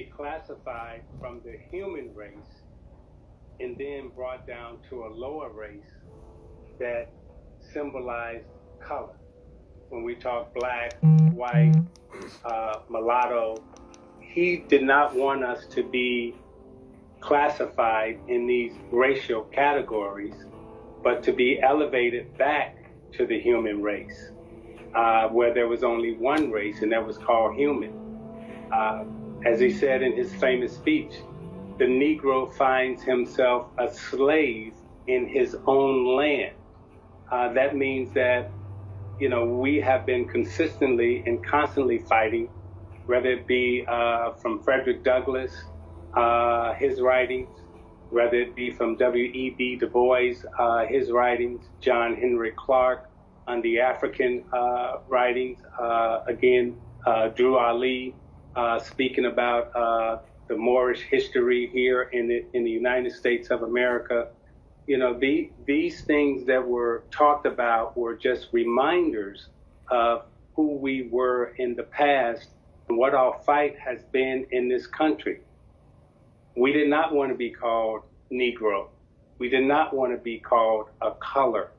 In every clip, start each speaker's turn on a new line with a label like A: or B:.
A: declassified from the human race and then brought down to a lower race that symbolized color. When we talk black, white, mulatto, he did not want us to be classified in these racial categories, but to be elevated back to the human race, where there was only one race, and that was called human. As he said in his famous speech, the Negro finds himself a slave in his own land. That means that, you know, we have been consistently and constantly fighting, whether it be from Frederick Douglass, his writings, whether it be from W.E.B. Du Bois, his writings, John Henry Clark on the African writings, again, Drew Ali speaking about the Moorish history here in the United States of America. You know, these things that were talked about were just reminders of who we were in the past and what our fight has been in this country. We did not want to be called Negro. We did not want to be called a color.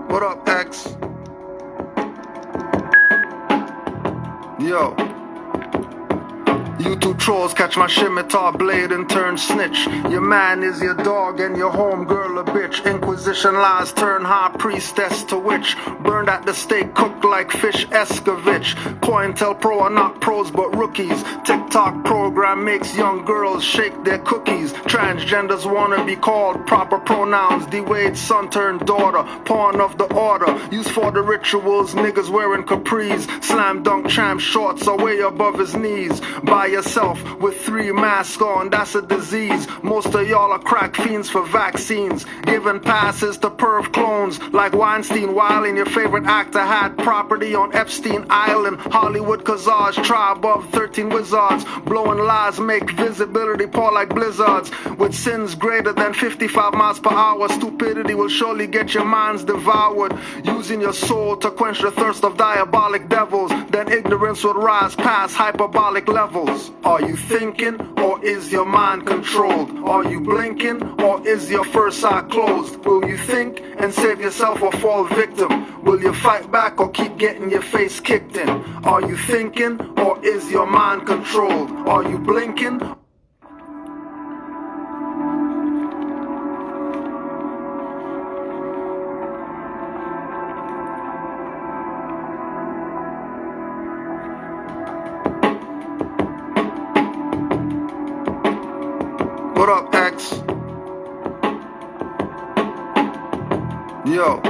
B: What up, X? Yo. You two trolls catch my scimitar blade and turn snitch. Your man is your dog and your homegirl a bitch. Inquisition lies turn high priestess to witch. Burned at the stake, cooked like fish Escovitch. COINTELPRO are not pros but rookies. TikTok program makes young girls shake their cookies. Transgenders wanna be called proper pronouns. D-Wade's son turned daughter, pawn of the order. Used for the rituals, niggas wearing capris. Slam dunk champ shorts are way above his knees. By yourself with 3 masks on, that's a disease. Most of y'all are crack fiends for vaccines. Giving passes to perv clones like Weinstein, while in your favorite actor had property on Epstein Island. Hollywood Kazaj, tribe of 13 wizards. Blowing lies make visibility pour like blizzards. With sins greater than 55 miles per hour, stupidity will surely get your minds devoured. Using your soul to quench the thirst of diabolic devils, then ignorance will rise past hyperbolic levels. Are you thinking, or is your mind controlled? Are you blinking, or is your first eye closed? Will you think and save yourself or fall victim? Will you fight back or keep getting your face kicked in? Are you thinking, or is your mind controlled? Are you blinking? What up, X? Yo.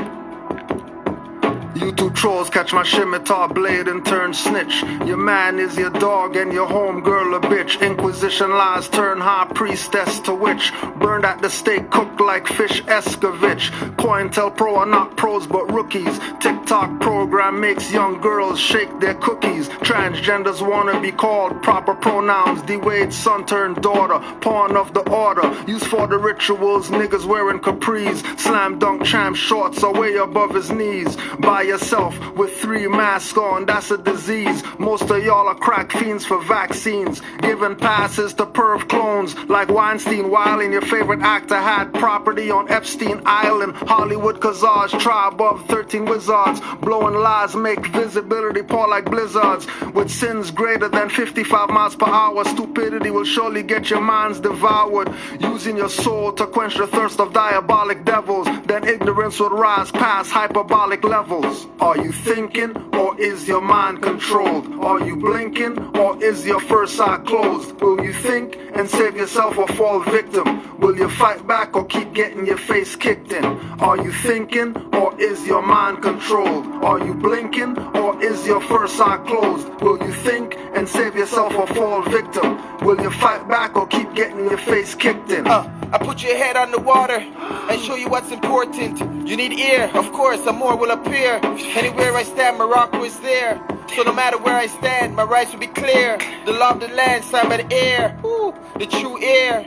B: You two trolls catch my scimitar blade and turn snitch. Your man is your dog and your homegirl a bitch. Inquisition lies turn high priestess to witch. Burned at the stake, cooked like fish Escovitch. COINTELPRO are not pros but rookies. TikTok program makes young girls shake their cookies. Transgenders wanna be called proper pronouns. D-Wade's son turned daughter, pawn of the order. Used for the rituals, niggas wearing capris. Slam dunk champ shorts are way above his knees. By yourself with 3 masks on, that's a disease. Most of y'all are crack fiends for vaccines. Giving passes to perv clones like Weinstein, while in your favorite actor had property on Epstein Island. Hollywood Kazaj, tribe of 13 wizards. Blowing lies make visibility pour like blizzards. With sins greater than 55 miles per hour, stupidity will surely get your minds devoured. Using your soul to quench the thirst of diabolic devils, then ignorance will rise past hyperbolic levels. Are you thinking, or is your mind controlled? Are you blinking, or is your first eye closed? Will you think and save yourself or fall victim? Will you fight back or keep getting your face kicked in? Are you thinking, or is your mind controlled? Are you blinking, or is your first eye closed? Will you think and save yourself or fall victim? Will you fight back or keep getting your face kicked in?
C: I put your head on the water and show you what's important. You need air, of course, and more will appear. Anywhere I stand, Morocco is there. So no matter where I stand, my rights will be clear. The law of the land, signed by the air. Ooh, the true air.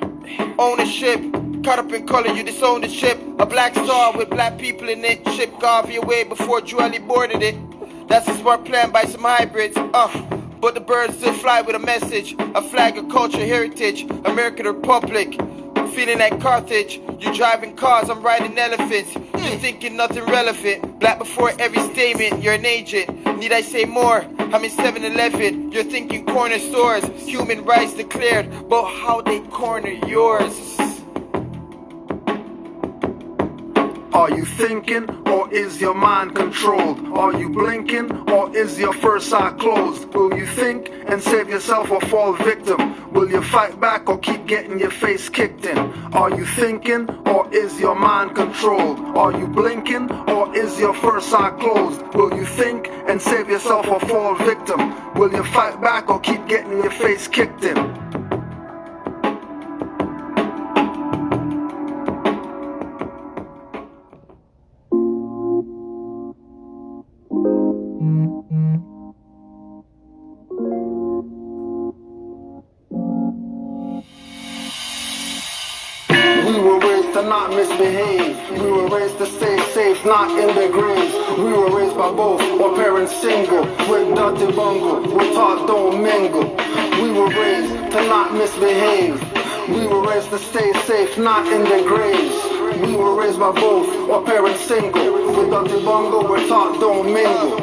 C: Ownership, caught up in color, you disown the ship. A black star with black people in it. Ship Garvey away before Julie boarded it. That's a smart plan by some hybrids. But the birds still fly with a message. A flag of culture, heritage. American Republic. Feeling like Carthage. You driving cars, I'm riding elephants. You're thinking nothing relevant. Black before every statement, you're an agent. Need I say more? I'm in 7-Eleven. You're thinking corner stores. Human rights declared, but how they corner yours?
B: Are you thinking, or is your mind controlled? Are you blinking, or is your first eye closed? Will you think and save yourself or fall victim? Will you fight back or keep getting your face kicked in? Are you thinking, or is your mind controlled? Are you blinking, or is your first eye closed? Will you think and save yourself or fall victim? Will you fight back or keep getting your face kicked in? To not misbehave. We were raised to stay safe, not in the graves. We were raised by both, or parents single. With dirty bungle, we're taught don't mingle. We were raised to not misbehave. We were raised to stay safe, not in the graves. We were raised by both, or parents single. With dirty bungle, we're taught don't mingle.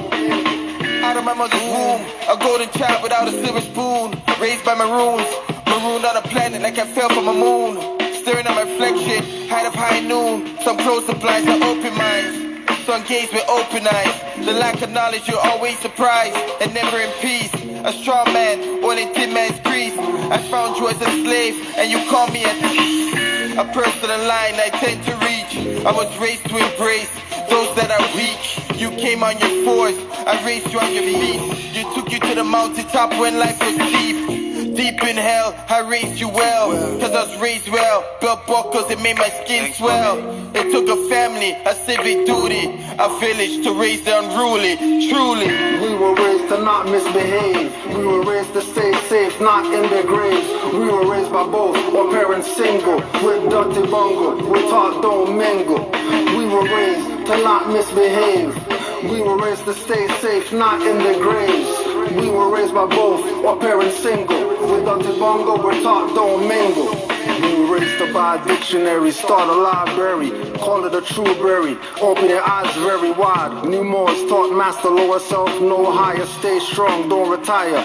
C: Out of my mother's womb, a golden child without a silver spoon. Raised by maroons, marooned on a planet like I fell from a moon. Staring at my reflection, height of high noon. Some close the blinds, some open minds. Some gaze with open eyes. The lack of knowledge, you're always surprised and never in peace. A strong man, all in tin man's grease. I found you as a slave, and you call me a personal line I tend to reach. I was raised to embrace those that are weak. You came on your force, I raised you on your feet. You took you to the mountaintop when life was deep. Deep in hell, I raised you well, cause I was raised well. Belt buckles, it made my skin swell. It took a family, a civic duty, a village to raise the unruly, truly.
B: We were raised to not misbehave. We were raised to stay safe, not in the graves. We were raised by both, or parents single. With dirty bungle, we're taught don't mingle. We were raised to not misbehave. We were raised to stay safe, not in the graves. We were raised by both, or parents single. With dirty bungle, we're taught don't mingle. We were raised to buy a dictionary, start a library, call it a true berry. Open your eyes very wide. New Moors taught master lower self, no higher. Stay strong, don't retire.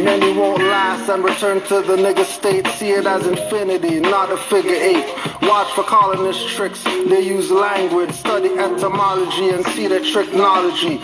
B: Many won't last and return to the nigga state. See it as infinity, not a figure eight. Watch for colonist tricks, they use language. Study etymology and see the tricknology.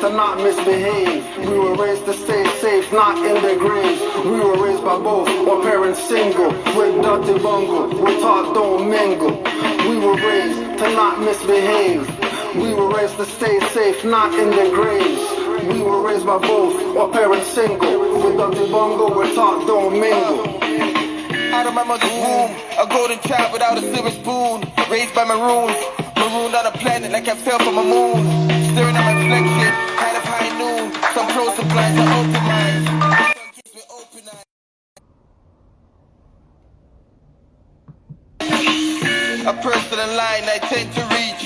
B: To not misbehave. We were raised to stay safe, not in the graves. We were raised by both, or parents single. With dirty bungle, we're taught don't mingle. We were raised to not misbehave. We were raised to stay safe, not in the graves. We were raised by both, or parents single. With dirty bungle, we're taught don't mingle.
C: Out of my mother's womb, a golden child without a silver spoon. Raised by maroons, marooned on a planet like I fell from a moon. Staring at my reflection, height of high noon. Some close the blinds, some open minds. Some kids with open eyes. A personal line I tend to reach.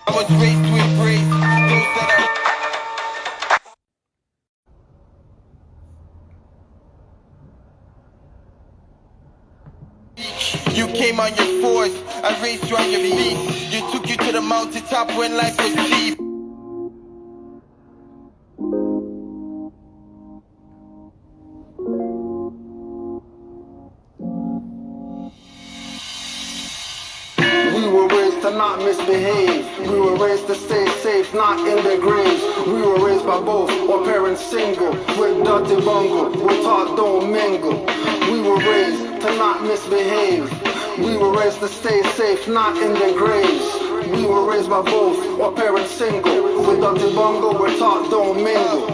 C: I was raised to embrace those that are. You came on your force, I raised you on your feet. You took you to the mountaintop when life was deep.
B: We were raised to not misbehave. We were raised to stay safe, not in the graves. We were raised by both, or parents single. With dirty bungle, we're taught don't mingle. We were raised to not misbehave. We were raised to stay safe, not in the graves. We were raised by both, or parents single. With dirty bungle, we're taught don't mingle.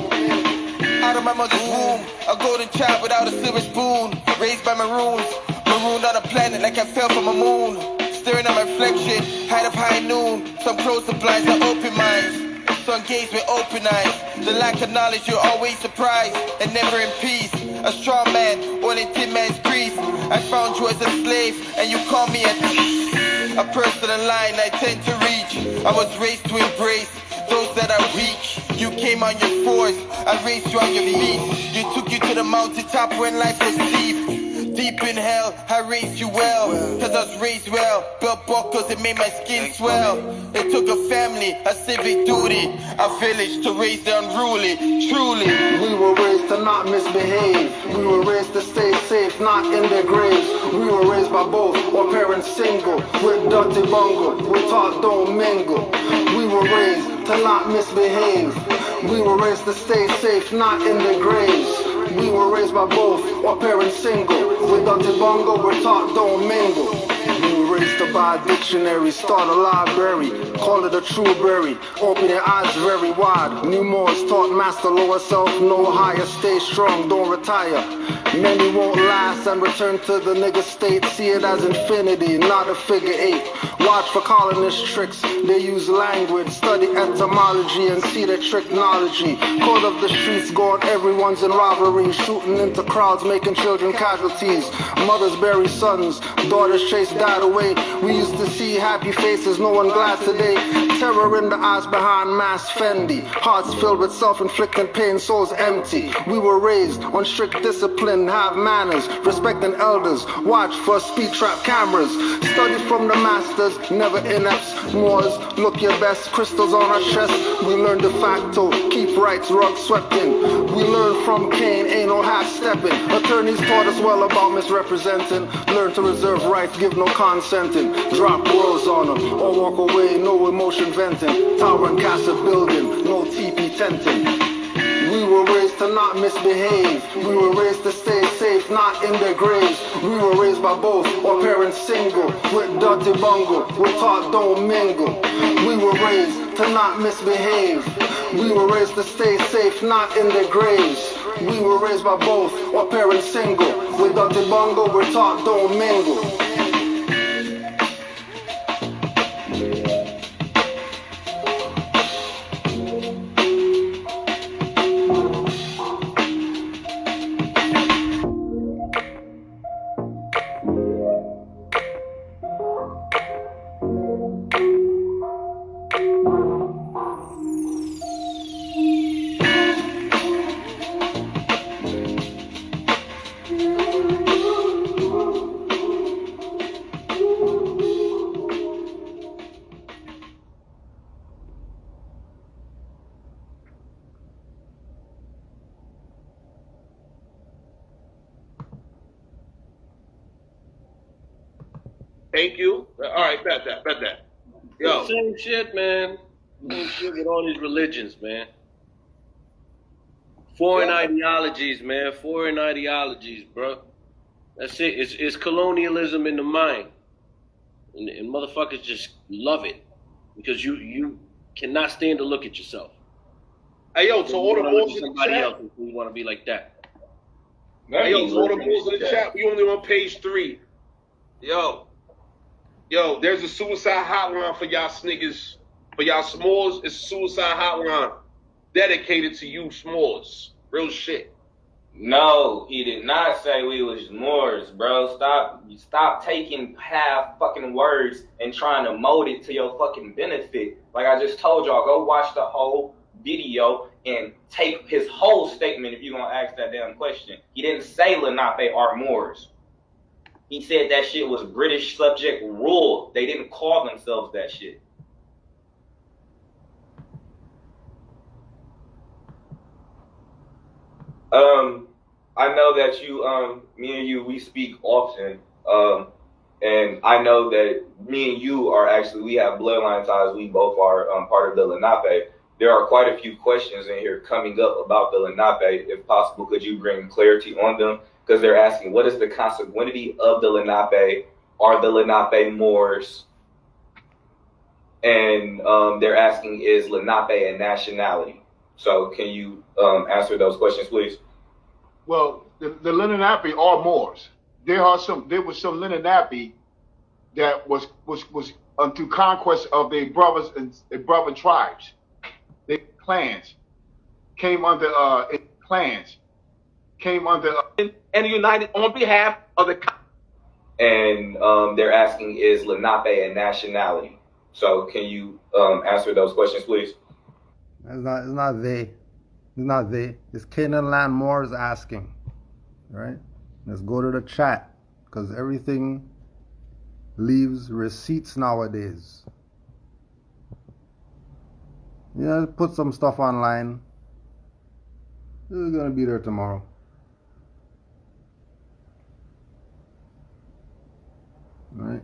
C: Out of my mother's womb, a golden child without a silver spoon. Raised by maroons, marooned on a planet like I fell from a moon. Staring at my reflection, height of high noon. Some close the blinds, I open minds. Some gaze with open eyes. The lack of knowledge, you're always surprised and never in peace. A strong man, all in tin man's grease. I found you as a slave, and you call me a thief. A personal line I tend to reach. I was raised to embrace those that are weak. You came on your fours, I raised you on your feet. You took you to the mountaintop when life was deep. Deep in hell, I raised you well, cause I was raised well. Belt buckles, it made my skin swell. It took a family, a civic duty, a village to raise the unruly, truly.
B: We were raised to not misbehave. We were raised to stay safe, not in their graves. We were raised by both, or parents single. With dirty bungle, we taught don't mingle. We were raised to not misbehave. We were raised to stay safe, not in their graves. We were raised by both, or parents single. With dirty bungle, we're taught don't mingle. We were raised to buy a dictionary, start a library, call it a true berry. Open your eyes very wide. New Moors taught master lower self, no higher. Stay strong, don't retire. Many won't last and return to the nigga state. See it as infinity, not a figure eight. Watch for colonist tricks, they use language. Study etymology and see the tricknology. Code of the streets gone, everyone's in rivalry. Shooting into crowds, making children casualties. Mothers bury sons, daughters chase dad away. We used to see happy faces, no one glad today. Terror in the eyes behind mask Fendi. Hearts filled with self-inflicted pain, souls empty. We were raised on strict discipline, have manners, respecting elders. Watch for speed trap cameras. Study from the masters, never inepts. Moors, look your best, crystals on our chest. We learn de facto, keep rights, rug swept in. We learn from Cain, ain't no half-stepping. Attorneys taught us well about misrepresenting. Learn to reserve rights, give no consenting. Drop words on them, or walk away, no emotion venting. Tower and castle building, no TP tenting. We were raised to not misbehave. We were raised to stay safe, not in their graves. We were raised by both, or parents single. With dirty bungle, we're taught don't mingle. We were raised to not misbehave. We were raised to stay safe, not in their graves. We were raised by both, or parents single. With dirty bungle, we're taught don't mingle.
D: Thank you. All right, bet that. Yo.
E: Same shit, man. Same shit with all these religions, man. Foreign ideologies, man. Foreign ideologies, bro. That's it. It's colonialism in the mind. And motherfuckers just love it. Because you cannot stand to look at yourself.
D: Hey, yo, to all the Moors in the
E: somebody
D: chat.
E: else if you want to be like that.
D: Hey, yo, to all the Moors in the chat, we only on page 3. Yo, there's a suicide hotline for y'all sniggers. For y'all s'mores, it's a suicide hotline dedicated to you s'mores. Real shit.
F: No, he did not say we was Moors, bro. Stop taking half fucking words and trying to mold it to your fucking benefit. Like I just told y'all, go watch the whole video and take his whole statement if you're gonna ask that damn question. He didn't say Lenape are Moors. He said that shit was British subject rule. They didn't call themselves that shit. I know that you, me and you, we speak often. And I know that me and you are actually, we have bloodline ties. We both are part of the Lenape. There are quite a few questions in here coming up about the Lenape. If possible, could you bring clarity on them? Because they're asking, what is the consanguinity of the Lenape? Are the Lenape Moors? And they're asking, is Lenape a nationality? So can you answer those questions, please?
G: Well, the Lenape are Moors. There was some Lenape that was unto conquest of their brothers and their brother tribes. Their clans came under
D: And united on behalf of the.
F: And they're asking, is Lenape a nationality? So can you answer those questions, please?
B: It's not they. It's not they. It's Canaanland Moors asking. Right? Let's go to the chat. Because everything leaves receipts nowadays. Yeah, put some stuff online. It's gonna be there tomorrow. Right?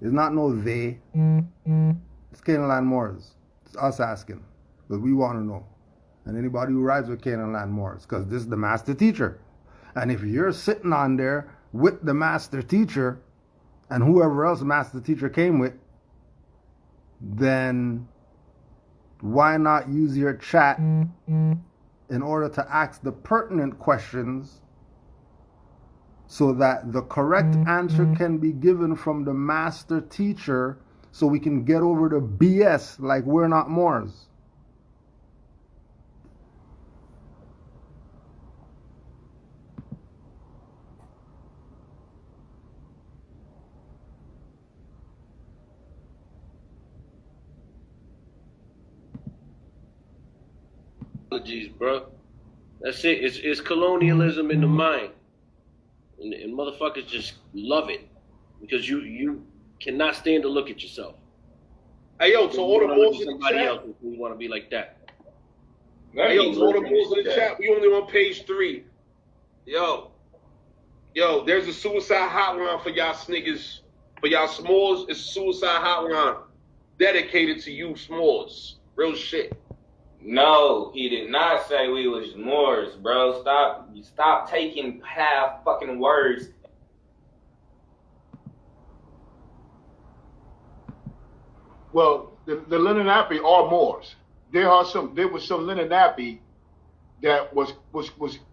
B: It's not no they. It's Canaanland Moors. It's us asking. Because we want to know. And anybody who rides with Canaanland Moors. Because this is the master teacher. And if you're sitting on there with the master teacher and whoever else the master teacher came with, then why not use your chat in order to ask the pertinent questions so that the correct answer can be given from the master teacher so we can get over the BS like we're not Moors.
E: Bro. That's it. It's colonialism in the mind. And motherfuckers just love it. Because you cannot stand to look at yourself.
D: Hey, yo, so all the Moors in the
E: somebody
D: chat.
E: else if we want to be like that.
D: Hey, yo, so all the Moors in the chat. We only on page 3. Yo, there's a suicide hotline for y'all sniggers. For y'all s'mores, it's a suicide hotline dedicated to you s'mores. Real shit.
F: No, he did not say we was Moors, bro. Stop taking half fucking words.
G: Well, the Lenape are Moors. There was some Lenape that was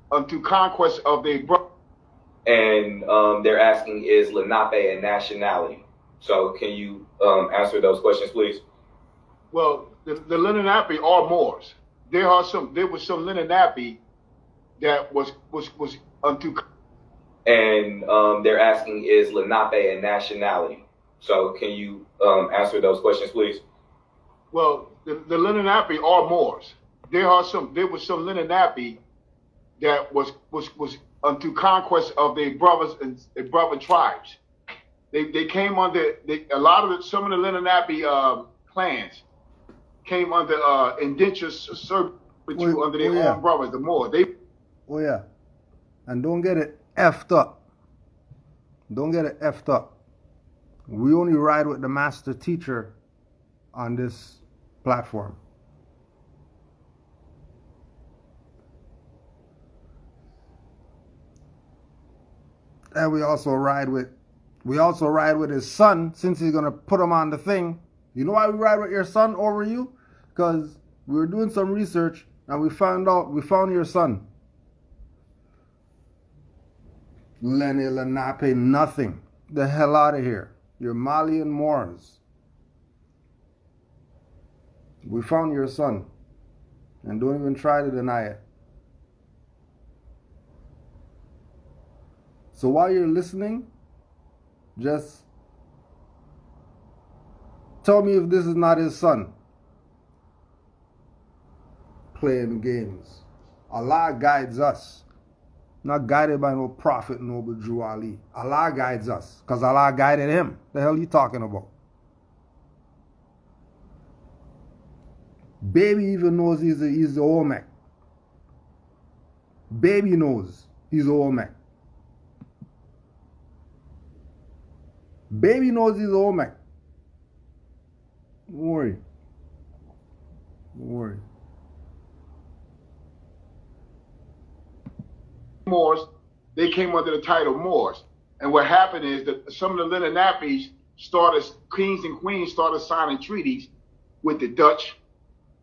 G: unto conquest of their brother.
F: And they're asking, is Lenape a nationality? So can you answer those questions, please?
G: Well, the Lenape are Moors. There was some Lenape that was unto.
F: And they're asking, is Lenape a nationality? So can you answer those questions, please?
G: Well, the Lenape are Moors. There was some Lenape that was unto conquest of their brothers and their brother tribes. They came under some of the Lenape clans came under indentured servitude under their own brothers, the Moors.
B: Oh yeah. And don't get it effed up. Don't get it effed up. We only ride with the master teacher on this platform. And we also ride with his son, since he's gonna put him on the thing. You know why we ride with your son over you? Because we were doing some research and we found your son. Lenape, nothing. The hell out of here. You're Malian Moors. We found your son. And don't even try to deny it. So while you're listening, just tell me if this is not his son. Playing games. Allah guides us. Not guided by no prophet, noble Jew Ali. Allah guides us. Because Allah guided him. The hell you talking about? Baby even knows he's the Olmec. Baby knows he's the Olmec. Baby knows he's the Olmec. Don't worry. Don't worry.
G: Moors, they came under the title Moors. And what happened is that some of the Lenapes kings and queens started signing treaties with the Dutch,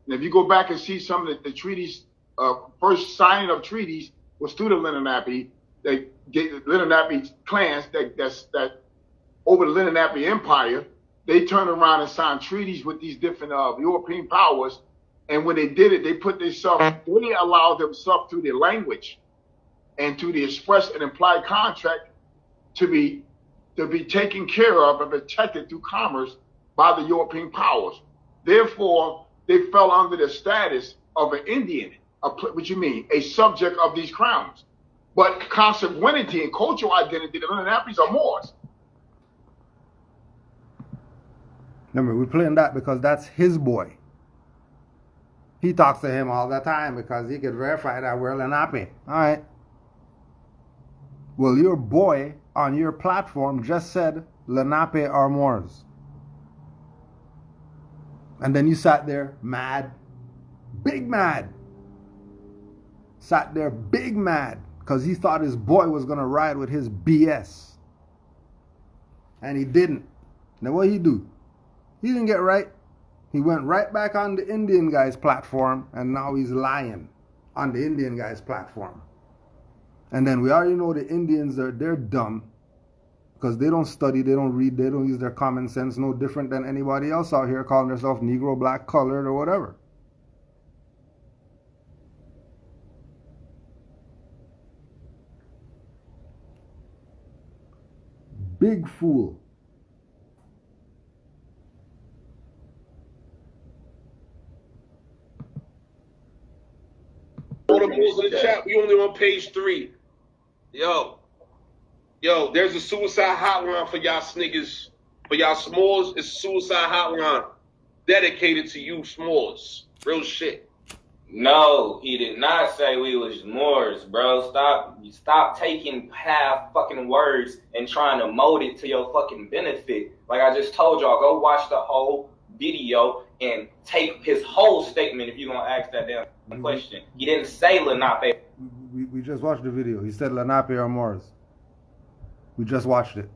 G: And if you go back and see some of the treaties, first signing of treaties was through the Lenape. They get Lenape clans that over the Lenape Empire. They turned around and signed treaties with these different European powers. And when they did it, they allowed themselves through their language and through the express and implied contract to be taken care of and protected through commerce by the European powers. Therefore, they fell under the status of an Indian, what you mean, a subject of these crowns. But consanguinity and cultural identity, the Lenapes are Moors.
H: Remember, we're playing that because that's his boy. He talks to him all the time because he could verify that we're Lenape. All right. Well, your boy on your platform just said Lenape are Moors. And then you sat there mad, big mad. Sat there big mad because he thought his boy was going to ride with his BS. And he didn't. Now what he do? He didn't get right. He went right back on the Indian guy's platform, and now he's lying on the Indian guy's platform. And then we already know the Indians they're dumb because they don't study, they don't read, they don't use their common sense, no different than anybody else out here calling themselves Negro, black, colored, or whatever. Big fool.
D: All the bulls in the chat, we only on page 3. Yo, there's a suicide hotline for y'all sniggers. For y'all s'mores, it's a suicide hotline dedicated to you s'mores. Real shit.
F: No, he did not say we was Moors, bro. Stop taking half fucking words and trying to mold it to your fucking benefit. Like I just told y'all, go watch the whole video and take his whole statement if you're gonna ask that damn question. He didn't say Lenape.
H: We just watched the video. He said Lenape are Moors. We just watched it.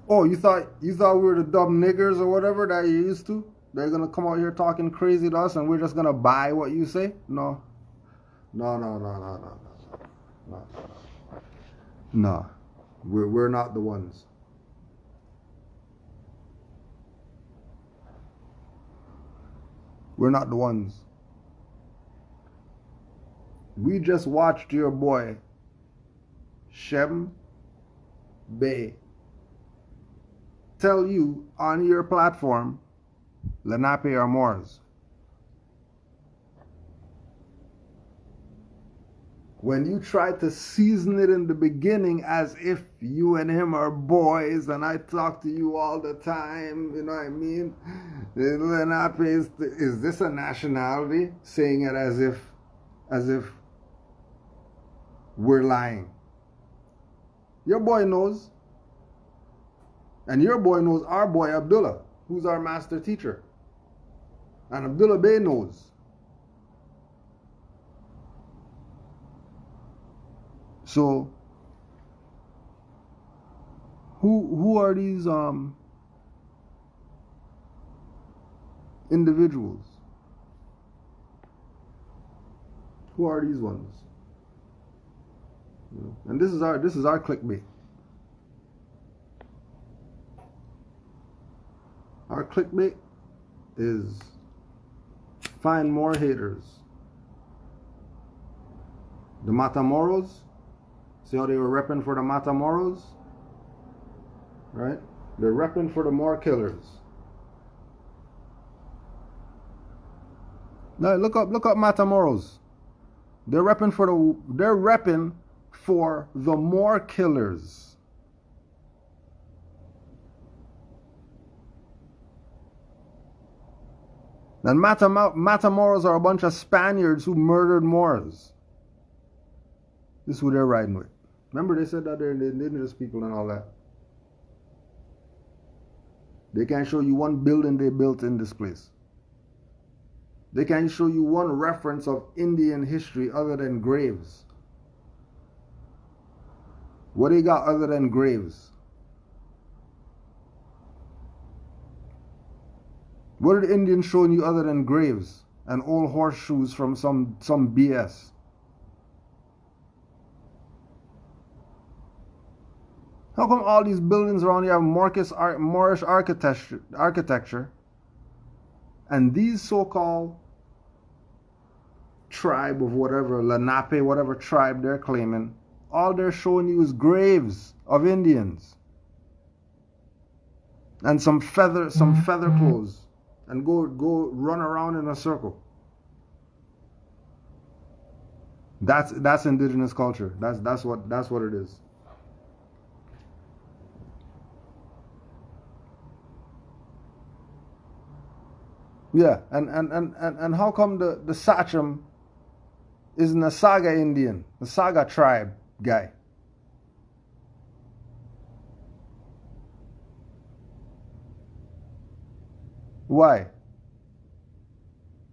H: Oh, you thought we were the dumb niggers or whatever that you used to? They're gonna come out here talking crazy to us and we're just gonna buy what you say? No. No. We're not the ones. We're not the ones. We just watched your boy Shem Bay tell you on your platform Lenape are Moors. When you try to season it in the beginning as if you and him are boys and I talk to you all the time, you know what I mean? Lenape is this a nationality? Saying it as if we're lying. Your boy knows. And your boy knows our boy Abdullah, who's our master teacher. And Abdullah Bey knows. So, who are these individuals? Who are these ones? And this is our clickbait. Our clickbait is find more haters. The Matamoros, see how they were repping for the Matamoros? Right? They're repping for the Moor killers. Now look up Matamoros. They're repping for the Moor killers. And Matamoros are a bunch of Spaniards who murdered Moors. This is who they're riding with. Remember they said that they're the indigenous people and all that. They can't show you one building they built in this place. They can't show you one reference of Indian history other than graves. What they got other than graves? What are the Indians showing you other than graves and old horseshoes from some BS? How come all these buildings around here have Moorish architecture, and these so-called tribe of whatever, Lenape, whatever tribe they're claiming, all they're showing you is graves of Indians and some feather clothes, and go run around in a circle. That's indigenous culture. That's what it is. Yeah, and how come the Sachem is Nasaga Indian, Nasaga tribe guy? Why?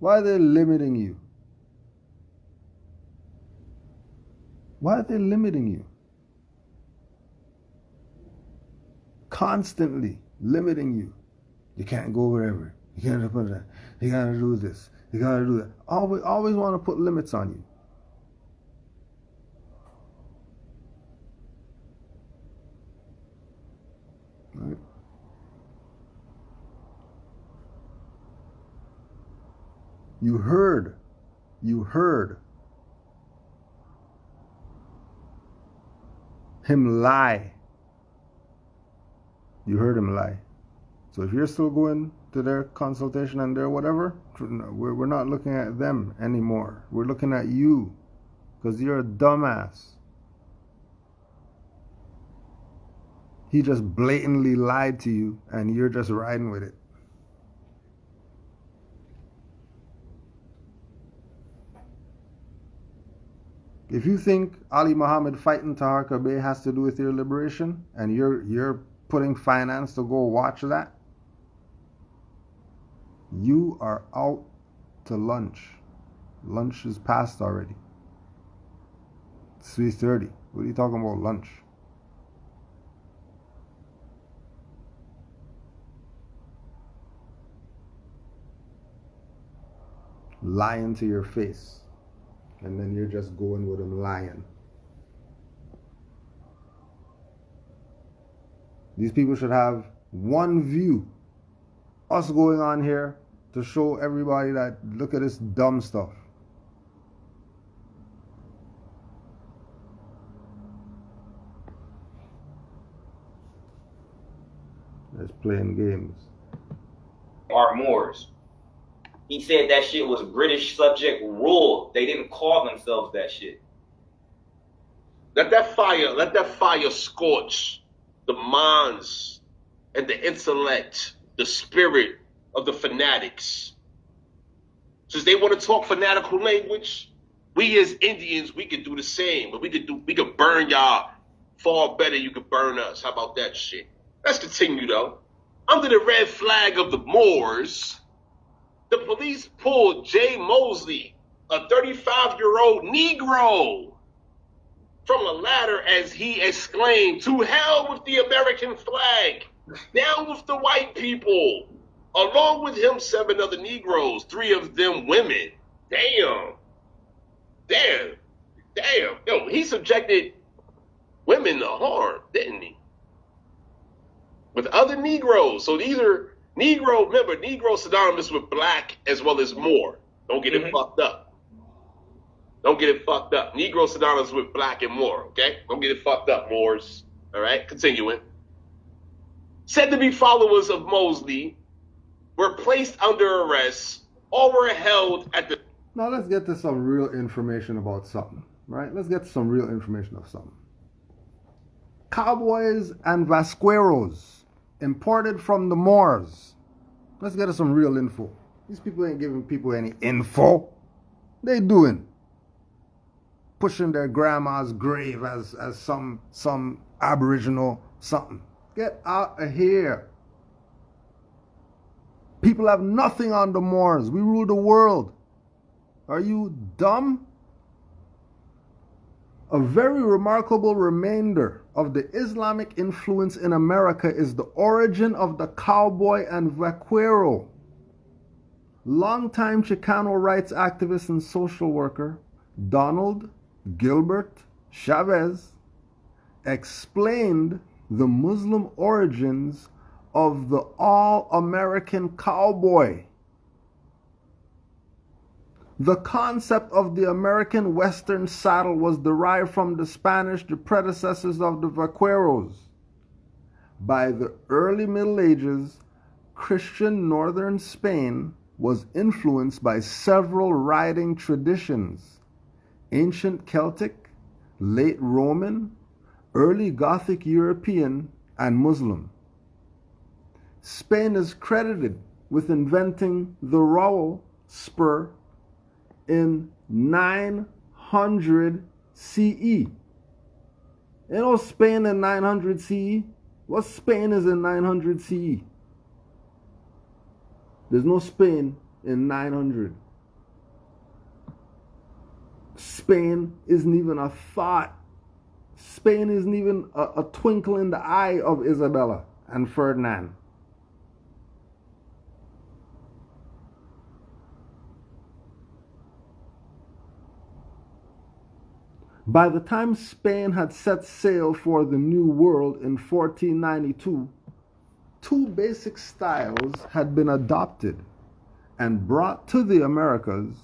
H: Why are they limiting you? Why are they limiting you? Constantly limiting you. You can't go wherever. You can't put that. You gotta do this. You gotta do that. Always want to put limits on you. Right? You heard him lie. You heard him lie. So if you're still going to their consultation and their whatever, we're not looking at them anymore. We're looking at you, because you're a dumbass. He just blatantly lied to you, and you're just riding with it. If you think Ali Muhammad fighting Taharqa Bey has to do with your liberation, and you're putting finance to go watch that, you are out to lunch. Lunch is past already. It's 3:30. What are you talking about lunch? Lying to your face. And then you're just going with him lying. These people should have one view. Us going on here to show everybody that look at this dumb stuff. Just playing games.
F: Are Moors. He said that shit was British subject rule. They didn't call themselves that shit.
D: Let that fire scorch the minds and the intellect, the spirit of the fanatics. Since they want to talk fanatical language, we as Indians, we could do the same. But we could burn y'all far better. You could burn us. How about that shit? Let's continue though. Under the red flag of the Moors, the police pulled Jay Mosley, a 35-year-old Negro, from a ladder as he exclaimed, "To hell with the American flag, down with the white people." Along with him, 7 other Negroes, 3 of them women. Damn. Yo, he subjected women to harm, didn't he? With other Negroes. So these are Negro, remember, Negro synonymous with black as well as Moor. Don't get it fucked up. Don't get it fucked up. Negro synonymous with black and Moor, okay? Don't get it fucked up, Moors. All right, continuing. Said to be followers of Mosley were placed under arrest or were held at the...
H: Now let's get to some real information about something, right? Let's get to some real information of something. Cowboys and Vasqueros imported from the Moors. Let's get to some real info. These people ain't giving people any info. They doing. Pushing their grandma's grave as some aboriginal something. Get out of here. People have nothing on the Moors. We rule the world. Are you dumb? A very remarkable remainder of the Islamic influence in America is the origin of the cowboy and vaquero. longtime Chicano rights activist and social worker Donald Gilbert Chavez explained the Muslim origins of the all-American cowboy. The concept of the American Western saddle was derived from the Spanish, the predecessors of the vaqueros. By the early Middle Ages, Christian northern Spain was influenced by several riding traditions: ancient Celtic, late Roman, early Gothic European, and Muslim. Spain is credited with inventing the rowel spur in 900 CE. You know Spain in 900 CE? What Spain is in 900 CE? There's no Spain in 900. Spain isn't even a thought. Spain isn't even a twinkle in the eye of Isabella and Ferdinand. By the time Spain had set sail for the New World in 1492, two basic styles had been adopted and brought to the Americas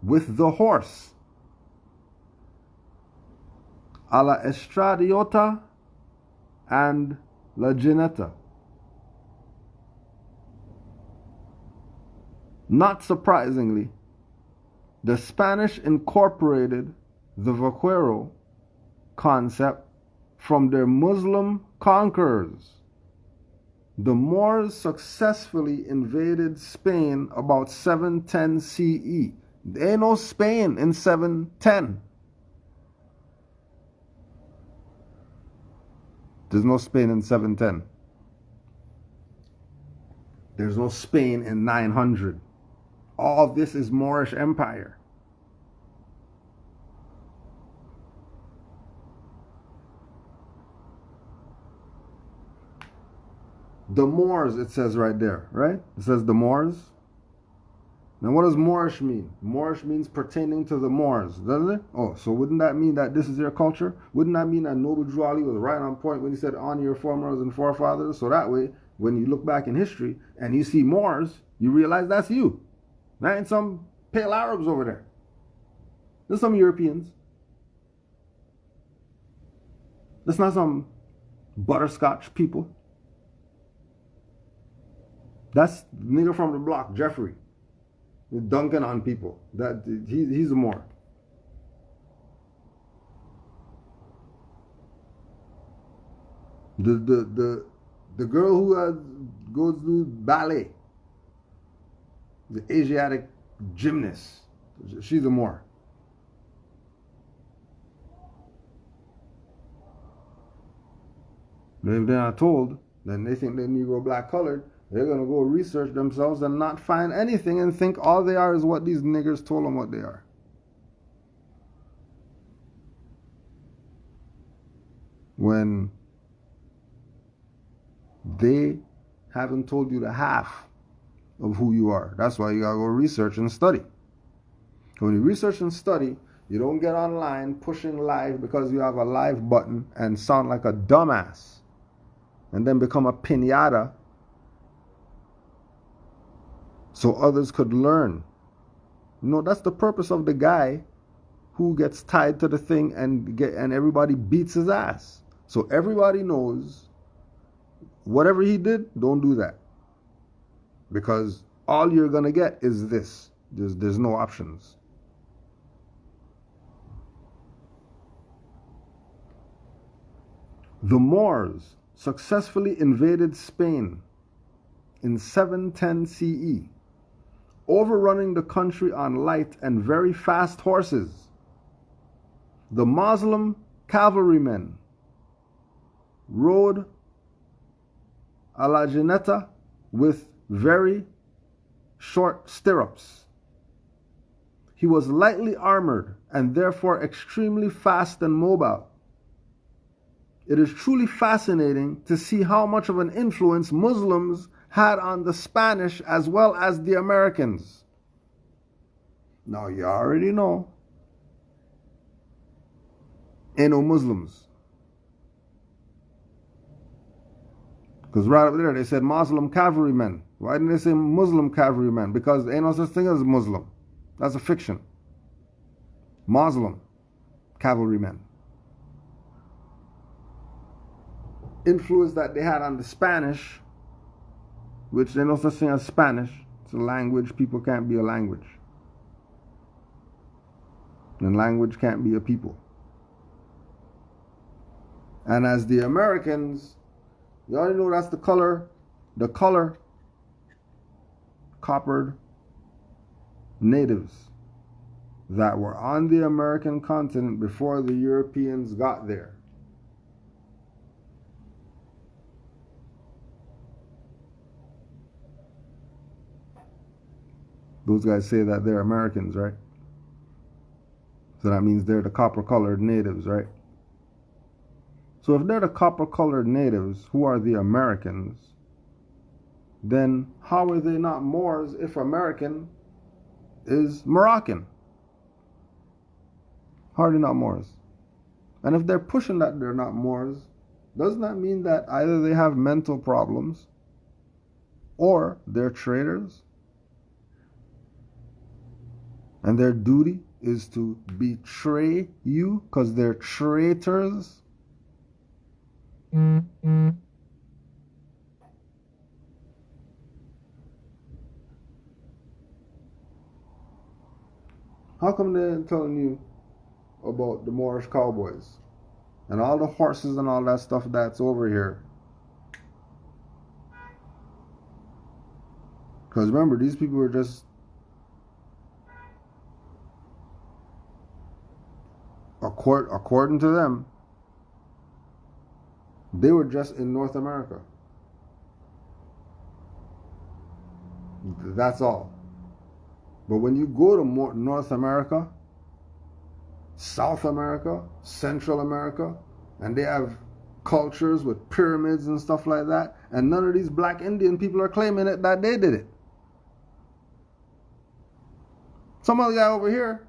H: with the horse: a la estradiota and la gineta. Not surprisingly, the Spanish incorporated the vaquero concept from their Muslim conquerors. The Moors successfully invaded Spain about 710 CE. There ain't no Spain in 710. There's no Spain in 710. There's no Spain in 900. All this is Moorish Empire. The Moors, it says right there, right? It says the Moors. Now what does Moorish mean? Moorish means pertaining to the Moors, doesn't it? Oh, so wouldn't that mean that this is their culture? Wouldn't that mean that Noble Drew Ali was right on point when he said honor your foremothers and forefathers? So that way, when you look back in history and you see Moors, you realize that's you. There ain't some pale Arabs over there. There's some Europeans. There's not some butterscotch people. That's the nigga from the block, Jeffrey. He's dunking on people. He's a Moor. The girl who goes to ballet, the Asiatic gymnast, she's a Moor. If they're not told, then they think they're Negro black colored. They're going to go research themselves and not find anything and think all they are is what these niggers told them what they are. When they haven't told you the half of who you are. That's why you got to go research and study. When you research and study, you don't get online pushing live because you have a live button and sound like a dumbass and then become a piñata so others could learn. You know, that's the purpose of the guy who gets tied to the thing and everybody beats his ass. So everybody knows whatever he did, don't do that. Because all you're going to get is this. There's no options. The Moors successfully invaded Spain in 710 CE, overrunning the country on light and very fast horses. The Muslim cavalrymen rode a la gineta with very short stirrups. He was lightly armored and therefore extremely fast and mobile. It is truly fascinating to see how much of an influence Muslims had on the Spanish as well as the Americans. Now you already know, ain't no Muslims. Because right up there they said Muslim cavalrymen. Why didn't they say Muslim cavalrymen? Because there ain't no such thing as Muslim. That's a fiction. Muslim cavalrymen. Influence that they had on the Spanish, which there's no such thing as Spanish. It's a language. People can't be a language. And language can't be a people. And as the Americans, you already know that's the color coppered natives that were on the American continent before the Europeans got there. Those guys say that they're Americans, right? So that means they're the copper-colored natives, right? So if they're the copper-colored natives who are the Americans, then how are they not Moors if American is Moroccan? How are they not Moors? And if they're pushing that they're not Moors, doesn't that mean that either they have mental problems or they're traitors? And their duty is to betray you because they're traitors? How come they're telling you about the Moorish Cowboys and all the horses and all that stuff that's over here? Because remember, these people were just according to them, they were just in North America. That's all. But when you go to North America, South America, Central America, and they have cultures with pyramids and stuff like that, and none of these black Indian people are claiming it that they did it. Some other guy over here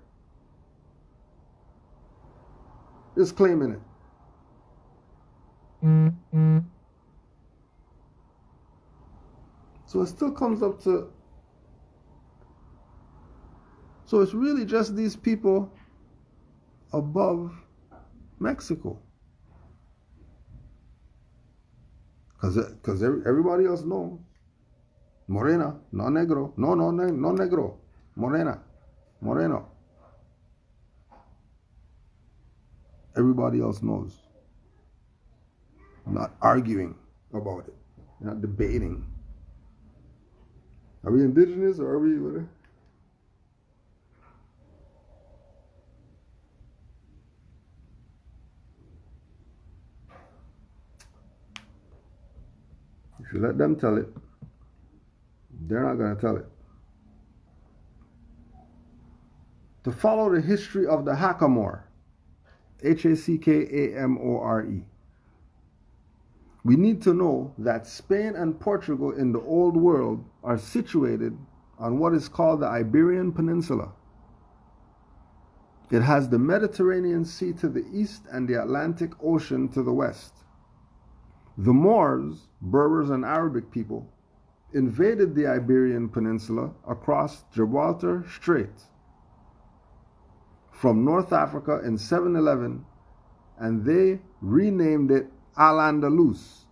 H: is claiming it. So it still comes up to, so it's really just these people above Mexico. Because everybody else knows. Morena, no negro, no negro, morena, moreno. Everybody else knows. I'm not arguing about it. I'm not debating. Are we indigenous or are we whatever? If you let them tell it, they're not going to tell it. To follow the history of the Hackamore, Hackamore, we need to know that Spain and Portugal in the Old World are situated on what is called the Iberian Peninsula. It has the Mediterranean Sea to the east and the Atlantic Ocean to the west. The Moors, Berbers and Arabic people, invaded the Iberian Peninsula across Gibraltar Strait from North Africa in 711, and they renamed it Al-Andalus,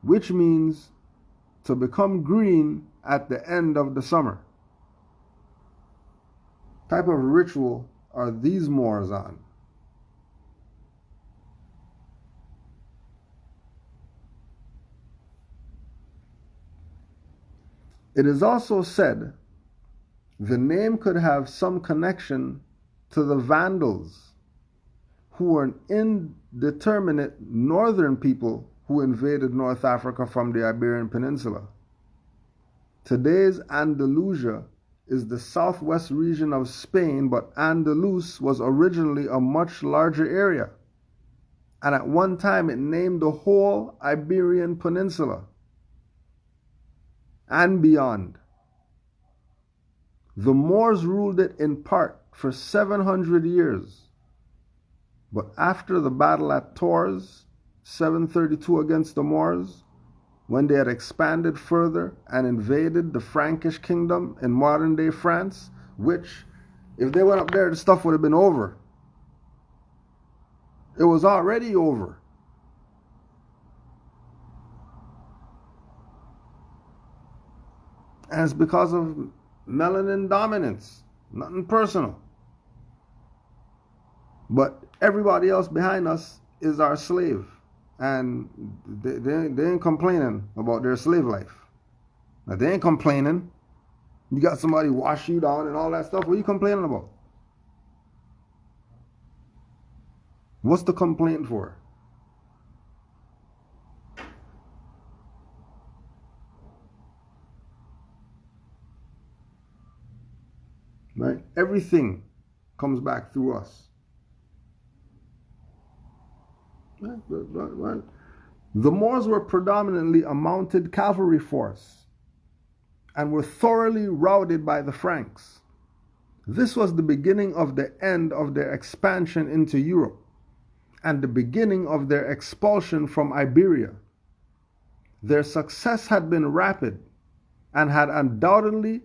H: which means to become green at the end of the summer. Type of ritual are these Moors on? It is also said the name could have some connection to the Vandals, who were an indeterminate northern people who invaded North Africa from the Iberian Peninsula. Today's Andalusia is the southwest region of Spain, but Andalus was originally a much larger area, and at one time it named the whole Iberian Peninsula. and beyond. The Moors ruled it in part for 700 years. But after the battle at Tours, 732 against the Moors, when they had expanded further and invaded the Frankish kingdom in modern-day France, which, if they went up there, the stuff would have been over. It was already over. And it's because of melanin dominance. Nothing personal. But everybody else behind us is our slave. And they ain't complaining about their slave life. Now, they ain't complaining. You got somebody wash you down and all that stuff. What are you complaining about? What's the complaint for? Right? Everything comes back through us. Right. The Moors were predominantly a mounted cavalry force and were thoroughly routed by the Franks. This was the beginning of the end of their expansion into Europe and the beginning of their expulsion from Iberia. Their success had been rapid and had undoubtedly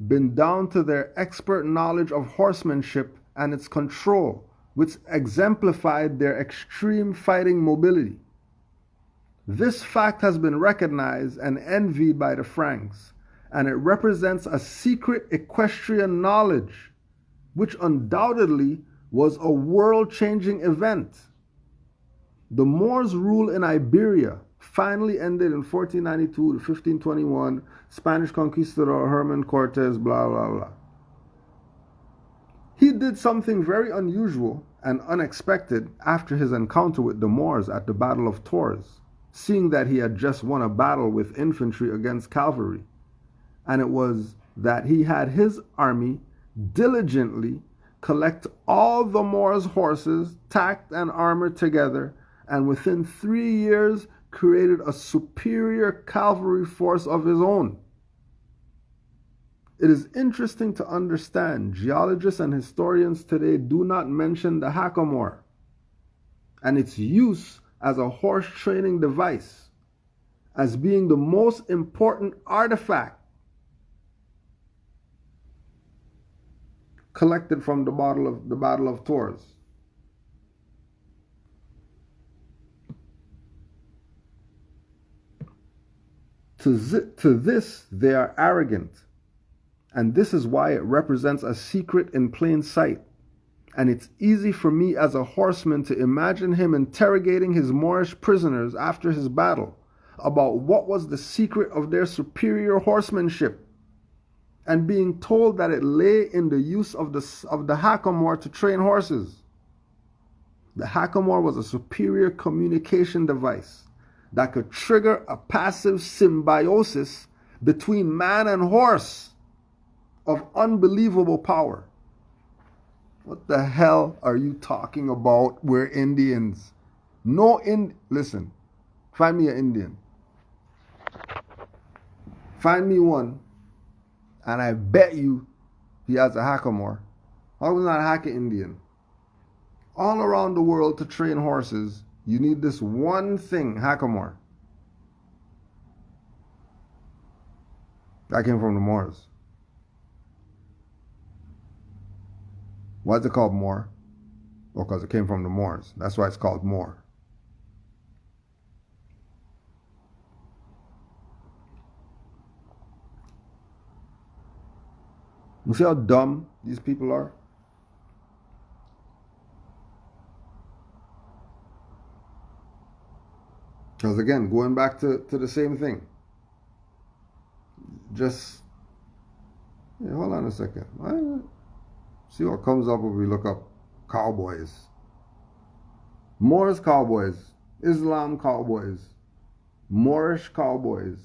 H: been down to their expert knowledge of horsemanship and its control, which exemplified their extreme fighting mobility. This fact has been recognized and envied by the Franks, and it represents a secret equestrian knowledge, which undoubtedly was a world-changing event. The Moors' rule in Iberia finally ended in 1492 to 1521, Spanish conquistador Herman Cortes, blah, blah, blah. He did something very unusual and unexpected after his encounter with the Moors at the Battle of Tours, seeing that he had just won a battle with infantry against cavalry. And it was that he had his army diligently collect all the Moors' horses, tacked and armored together, and within 3 years created a superior cavalry force of his own. It is interesting to understand geologists and historians today do not mention the Hackamore and its use as a horse training device as being the most important artifact collected from the Battle of Tours. To this, they are arrogant, and this is why it represents a secret in plain sight. And it's easy for me as a horseman to imagine him interrogating his Moorish prisoners after his battle about what was the secret of their superior horsemanship, and being told that it lay in the use of the Hackamore to train horses. The Hackamore was a superior communication device that could trigger a passive symbiosis between man and horse of unbelievable power. What the hell are you talking about? We're Indians. Listen, find me an Indian. Find me one, and I bet you he has a Hackamore. I was not a Hakka Indian. All around the world to train horses, you need this one thing, Hackamore. That came from the Moors. Why is it called Moor? Well, because it came from the Moors. That's why it's called Moor. You see how dumb these people are? Because again, going back to the same thing. Just, hold on a second. See what comes up when we look up Cowboys. Moors Cowboys, Islam Cowboys, Moorish Cowboys,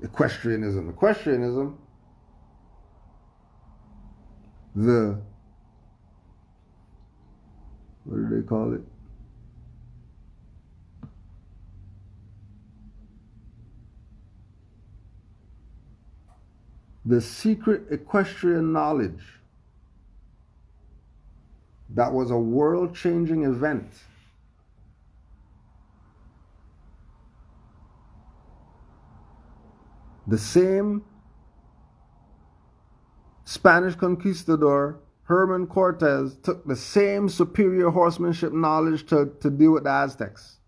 H: Equestrianism. Equestrianism, what do they call it? the secret equestrian knowledge that was a world-changing event. The same Spanish conquistador, Herman Cortez, took the same superior horsemanship knowledge to deal with the Aztecs.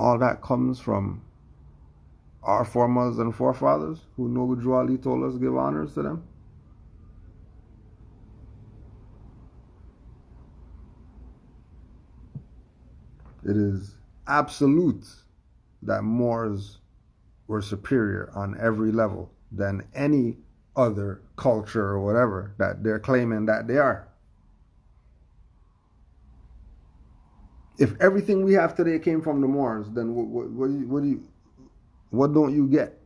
H: All that comes from our foremothers and forefathers who Noble Ali told us give honors to them. It is absolute that Moors were superior on every level than any other culture or whatever that they're claiming that they are. If everything we have today came from the Moors, then what don't you get?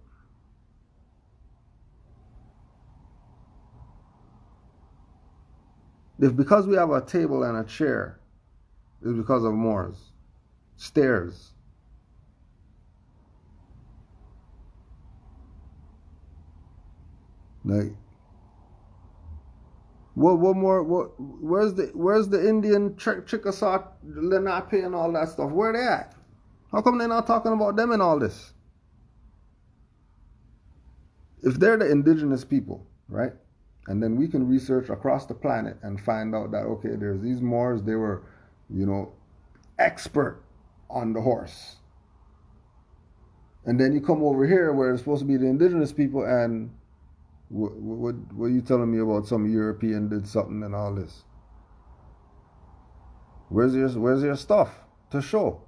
H: If because we have a table and a chair, it's because of Moors. Stairs. Like, what more? Where's the Indian Chickasaw, Lenape, and all that stuff? Where they at? How come they're not talking about them and all this? If they're the indigenous people, right? And then we can research across the planet and find out that, okay, there's these Moors, they were, expert on the horse. And then you come over here where it's supposed to be the indigenous people, and what are you telling me about some European did something and all this? Where's your stuff to show?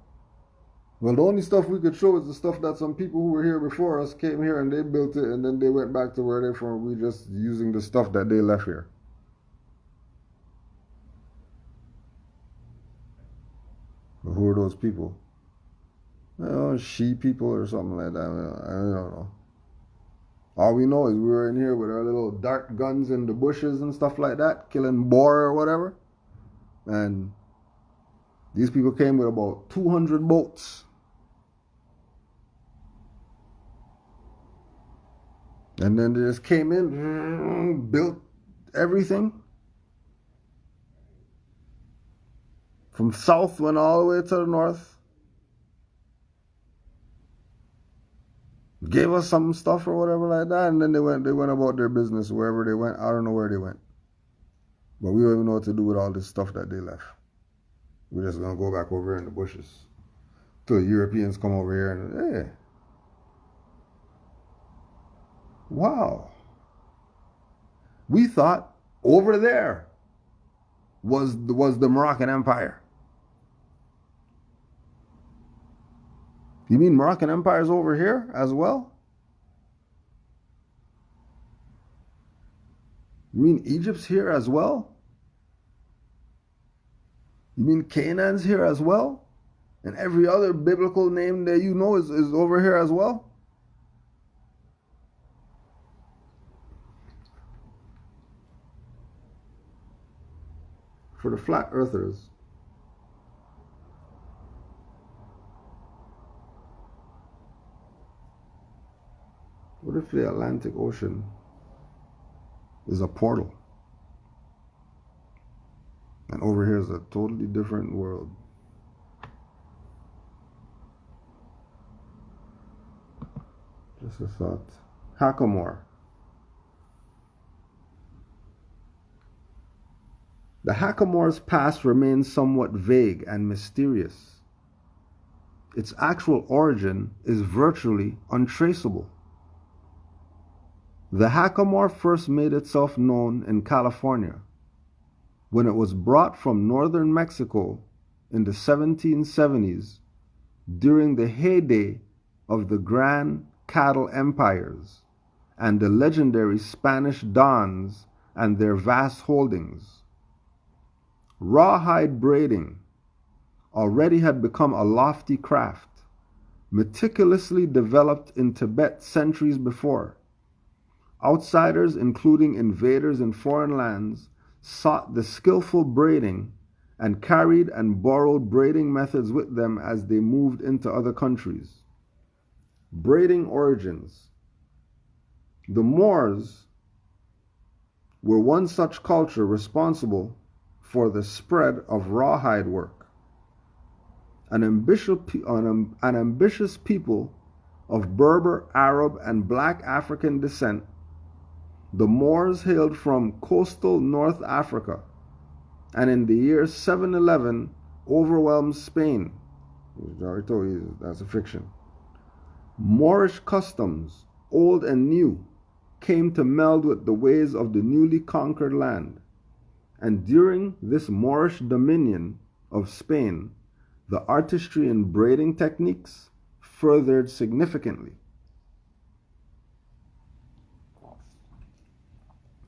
H: Well, the only stuff we could show is the stuff that some people who were here before us came here and they built it, and then they went back to where they're from. We just using the stuff that they left here. But who are those people? She people or something like that. I don't know. All we know is we were in here with our little dart guns in the bushes and stuff like that, killing boar or whatever. And these people came with about 200 boats. And then they just came in, built everything. From south, went all the way to the north. Gave us some stuff or whatever like that, and then they went about their business wherever they went. I don't know where they went. But we don't even know what to do with all this stuff that they left. We're just going to go back over here in the bushes till the Europeans come over here and, hey, wow. We thought over there was the Moroccan Empire. You mean Moroccan Empire's over here as well? You mean Egypt's here as well? You mean Canaan's here as well? And every other biblical name that you know is over here as well? For the flat earthers, what if the Atlantic Ocean is a portal? And over here is a totally different world. Just a thought. Hackamore. The Hackamore's past remains somewhat vague and mysterious. Its actual origin is virtually untraceable. The Hackamore first made itself known in California when it was brought from northern Mexico in the 1770s during the heyday of the Grand Cattle Empires and the legendary Spanish Dons and their vast holdings. Rawhide braiding already had become a lofty craft, meticulously developed in Tibet centuries before. Outsiders, including invaders in foreign lands, sought the skillful braiding and carried and borrowed braiding methods with them as they moved into other countries. Braiding origins. The Moors were one such culture responsible for the spread of rawhide work. An ambitious people of Berber, Arab, and black African descent, the Moors hailed from coastal North Africa, and in the year 711 overwhelmed Spain. I already told you that's a fiction. Moorish customs, old and new, came to meld with the ways of the newly conquered land, and during this Moorish dominion of Spain, the artistry in braiding techniques furthered significantly.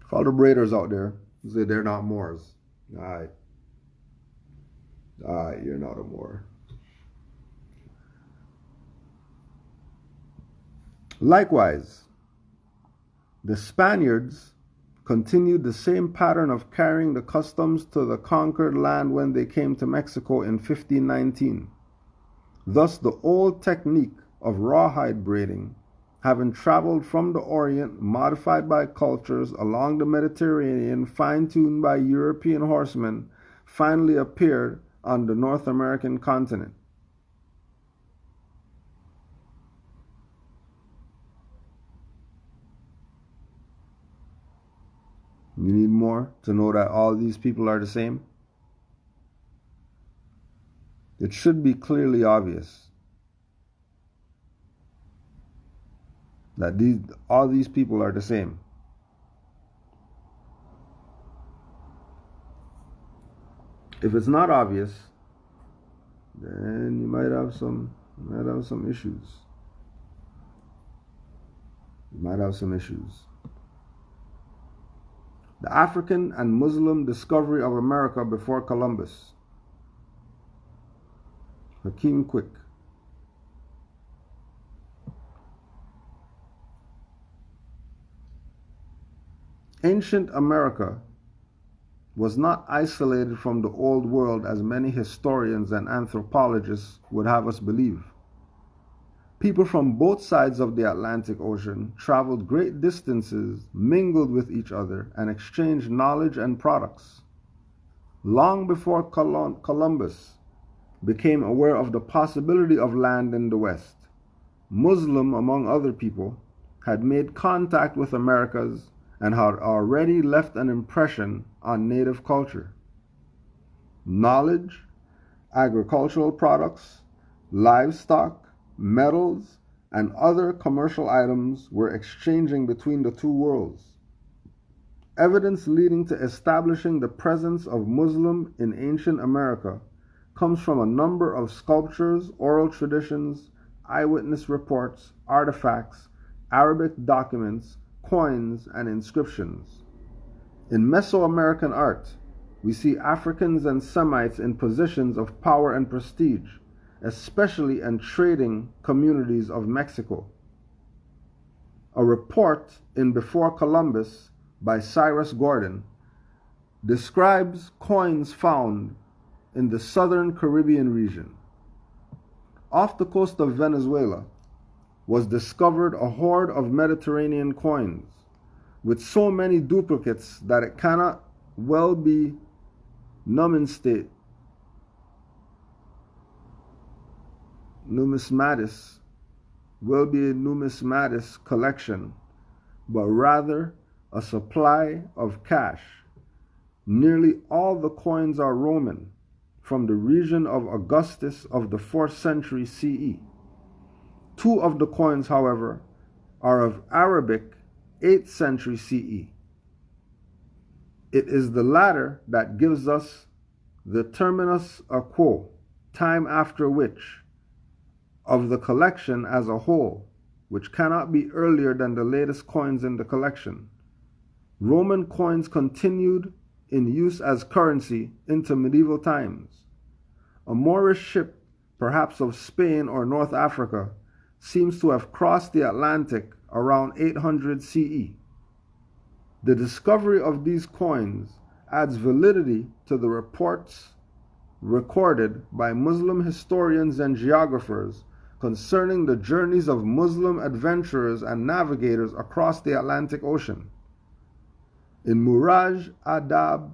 H: For all the braiders out there who say they're not Moors, alright, you're not a Moor. Likewise, the Spaniards continued the same pattern of carrying the customs to the conquered land when they came to Mexico in 1519. Thus, the old technique of rawhide braiding, having traveled from the Orient, modified by cultures along the Mediterranean, fine-tuned by European horsemen, finally appeared on the North American continent. You need more to know that all these people are the same? It should be clearly obvious that all these people are the same. If it's not obvious, then you might have some issues. You might have some issues. The African and Muslim discovery of America before Columbus. Hakeem Quick. Ancient America was not isolated from the old world as many historians and anthropologists would have us believe. People from both sides of the Atlantic Ocean traveled great distances, mingled with each other, and exchanged knowledge and products. Long before Columbus became aware of the possibility of land in the West, Muslim, among other people, had made contact with Americas and had already left an impression on native culture. Knowledge, agricultural products, livestock, metals, and other commercial items were exchanging between the two worlds. Evidence leading to establishing the presence of Muslim in ancient America comes from a number of sculptures, oral traditions, eyewitness reports, artifacts, Arabic documents, coins, and inscriptions. In Mesoamerican art, we see Africans and Semites in positions of power and prestige, especially in trading communities of Mexico. A report in Before Columbus by Cyrus Gordon describes coins found in the southern Caribbean region. Off the coast of Venezuela was discovered a hoard of Mediterranean coins with so many duplicates that it cannot well be numismatis collection, but rather a supply of cash. Nearly all the coins are Roman, from the region of Augustus of the 4th century CE. Two of the coins, however, are of Arabic 8th century CE. It is the latter that gives us the terminus a quo, time after which, of the collection as a whole, which cannot be earlier than the latest coins in the collection. Roman coins continued in use as currency into medieval times. A Moorish ship, perhaps of Spain or North Africa, seems to have crossed the Atlantic around 800 CE. The discovery of these coins adds validity to the reports recorded by Muslim historians and geographers concerning the journeys of Muslim adventurers and navigators across the Atlantic Ocean. In Muraj Adab,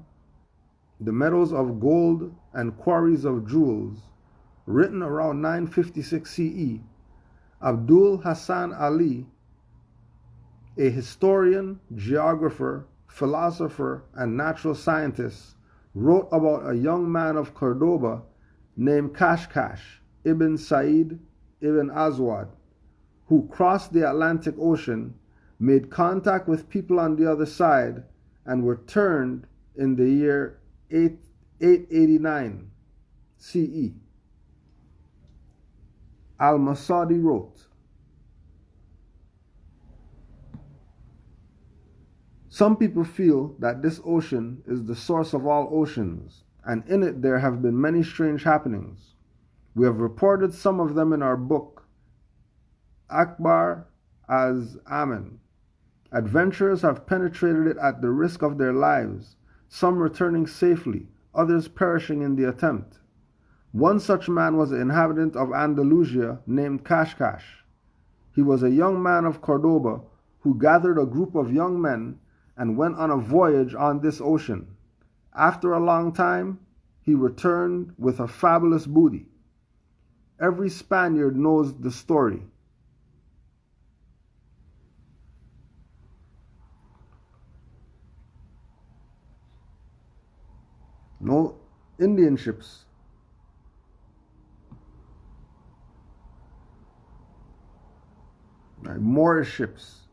H: the meadows of gold and quarries of jewels, written around 956 CE, Abdul Hassan Ali, a historian, geographer, philosopher, and natural scientist, wrote about a young man of Cordoba named Kashkash ibn Sa'id ibn Aswad, who crossed the Atlantic Ocean, made contact with people on the other side, and returned in the year 889 CE. Al-Masadi wrote, "Some people feel that this ocean is the source of all oceans, and in it there have been many strange happenings. We have reported some of them in our book, Akbar as Amen. Adventurers have penetrated it at the risk of their lives, some returning safely, others perishing in the attempt. One such man was an inhabitant of Andalusia named Kashkash. He was a young man of Cordoba who gathered a group of young men and went on a voyage on this ocean. After a long time, he returned with a fabulous booty. Every Spaniard knows the story. No Indian ships. Moorish ships.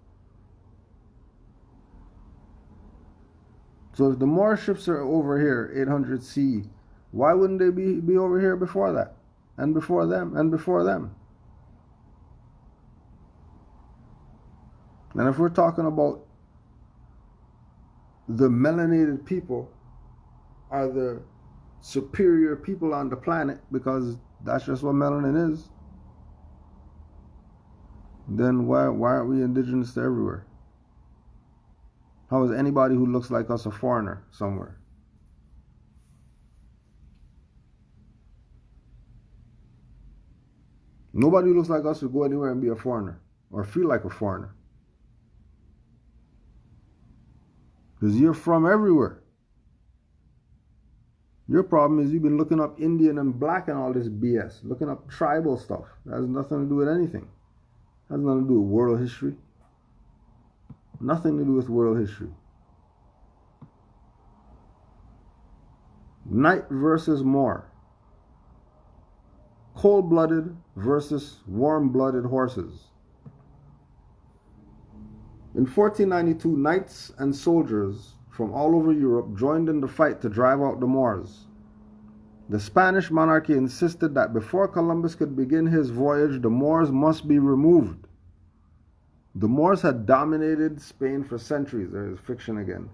H: So if the Moorish ships are over here, 800 CE, why wouldn't they be over here before that? And before them, and before them? And if we're talking about the melanated people are the superior people on the planet, because that's just what melanin is, then why aren't we indigenous to everywhere? How is anybody who looks like us a foreigner somewhere? Nobody who looks like us would go anywhere and be a foreigner or feel like a foreigner. Because you're from everywhere. Your problem is you've been looking up Indian and black and all this BS, looking up tribal stuff. That has nothing to do with anything. It has nothing to do with world history. Nothing to do with world history. Knight versus Moor. Cold-blooded versus warm-blooded horses. In 1492, knights and soldiers from all over Europe joined in the fight to drive out the Moors. The Spanish monarchy insisted that before Columbus could begin his voyage, the Moors must be removed. The Moors had dominated Spain for centuries, there is fiction again,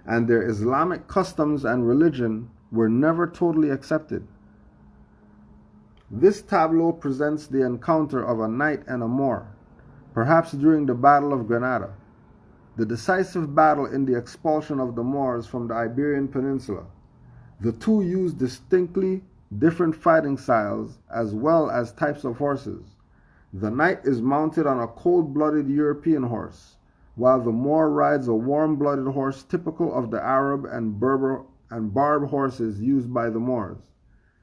H: and their Islamic customs and religion were never totally accepted. This tableau presents the encounter of a knight and a Moor, perhaps during the Battle of Granada, the decisive battle in the expulsion of the Moors from the Iberian Peninsula. The two used distinctly different fighting styles as well as types of horses. The knight is mounted on a cold-blooded European horse, while the Moor rides a warm-blooded horse typical of the Arab and Berber and Barb horses used by the Moors.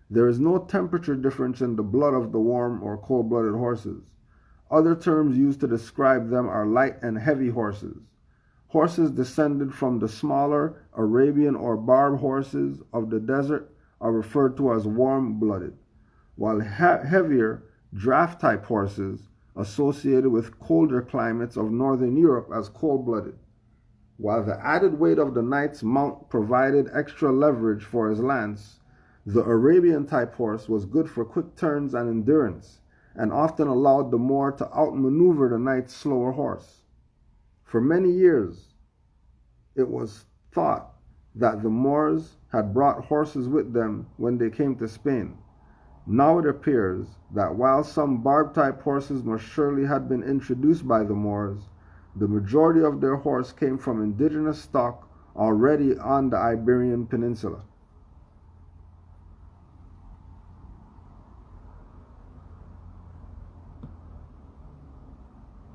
H: There is no temperature difference in the blood of the warm or cold-blooded horses. Other terms used to describe them are light and heavy horses. Horses descended from the smaller Arabian or Barb horses of the desert are referred to as warm-blooded, while heavier draft-type horses associated with colder climates of northern Europe as cold-blooded. While the added weight of the knight's mount provided extra leverage for his lance, the Arabian-type horse was good for quick turns and endurance, and often allowed the Moor to outmaneuver the knight's slower horse. For many years, it was thought that the Moors had brought horses with them when they came to Spain. Now it appears that while some Barb-type horses must surely have been introduced by the Moors, the majority of their horse came from indigenous stock already on the Iberian Peninsula.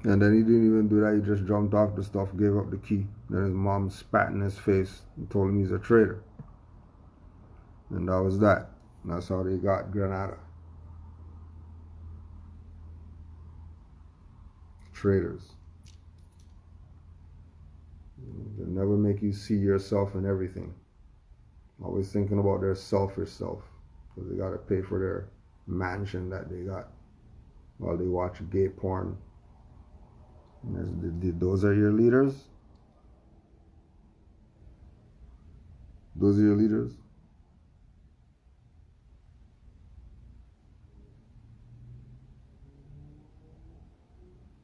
H: And then he didn't even do that. He just jumped off the stuff, gave up the key. Then his mom spat in his face and told him he's a traitor. And that was that. And that's how they got Grenada. Traitors. They never make you see yourself in everything. Always thinking about their selfish self. Because they got to pay for their mansion that they got while they watch gay porn. And those are your leaders? Those are your leaders?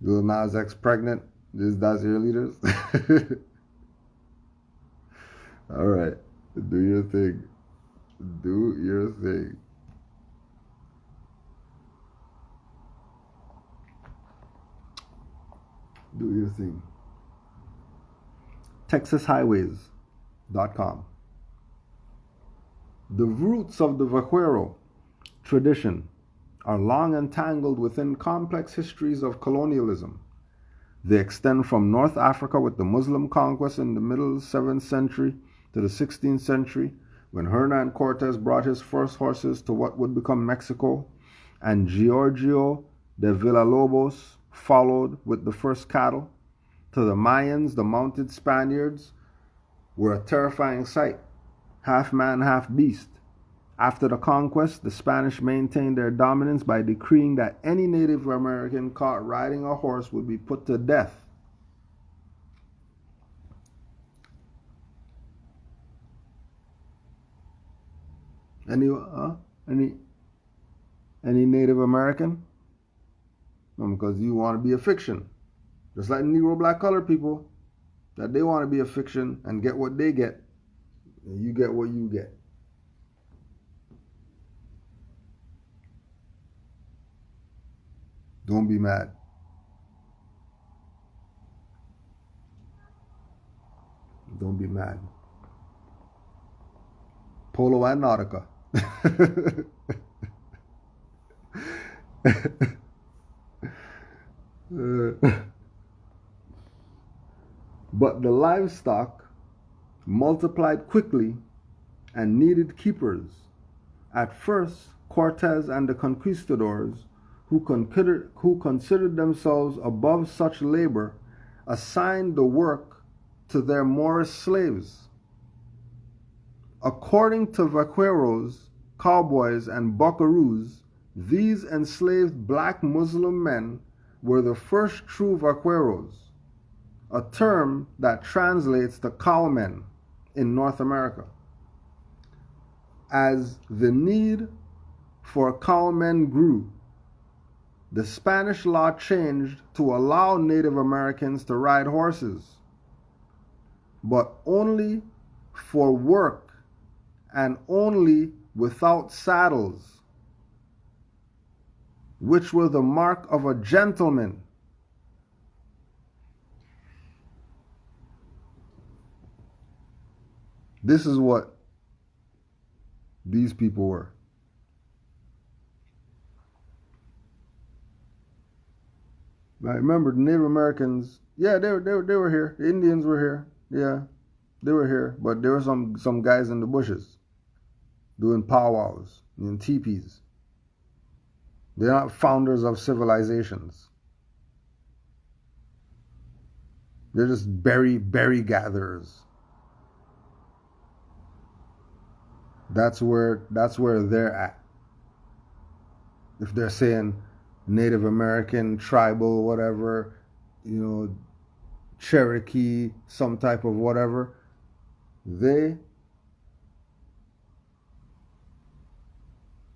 H: Lil Nas X pregnant? That's your leaders? Alright. Do your thing. Do your thing. Do your thing. TexasHighways.com. The roots of the vaquero tradition are long entangled within complex histories of colonialism. They extend from North Africa with the Muslim conquest in the middle 7th century to the 16th century, when Hernan Cortes brought his first horses to what would become Mexico, and Giorgio de Villalobos followed with the first cattle. To the Mayans, the mounted Spaniards were a terrifying sight, half man, half beast. After the conquest, the Spanish maintained their dominance by decreeing that any Native American caught riding a horse would be put to death. Any Native American? Because you want to be a fiction. Just like Negro, black, colored people, that they want to be a fiction and get what they get, and you get what you get. Don't be mad. Don't be mad. Polo and Nautica. But the livestock multiplied quickly and needed keepers. At first, Cortes and the conquistadors, who considered themselves above such labor, assigned the work to their Moorish slaves. According to vaqueros, cowboys, and buckaroos, these enslaved black Muslim men were the first true vaqueros, a term that translates to cowmen in North America. As the need for cowmen grew, the Spanish law changed to allow Native Americans to ride horses, but only for work and only without saddles, which were the mark of a gentleman. This is what these people were. I remember the Native Americans, yeah, they were here. The Indians were here. Yeah, they were here. But there were some guys in the bushes doing powwows in teepees. They're not founders of civilizations. They're just berry gatherers. That's where they're at. If they're saying Native American, tribal, whatever, Cherokee, some type of whatever, they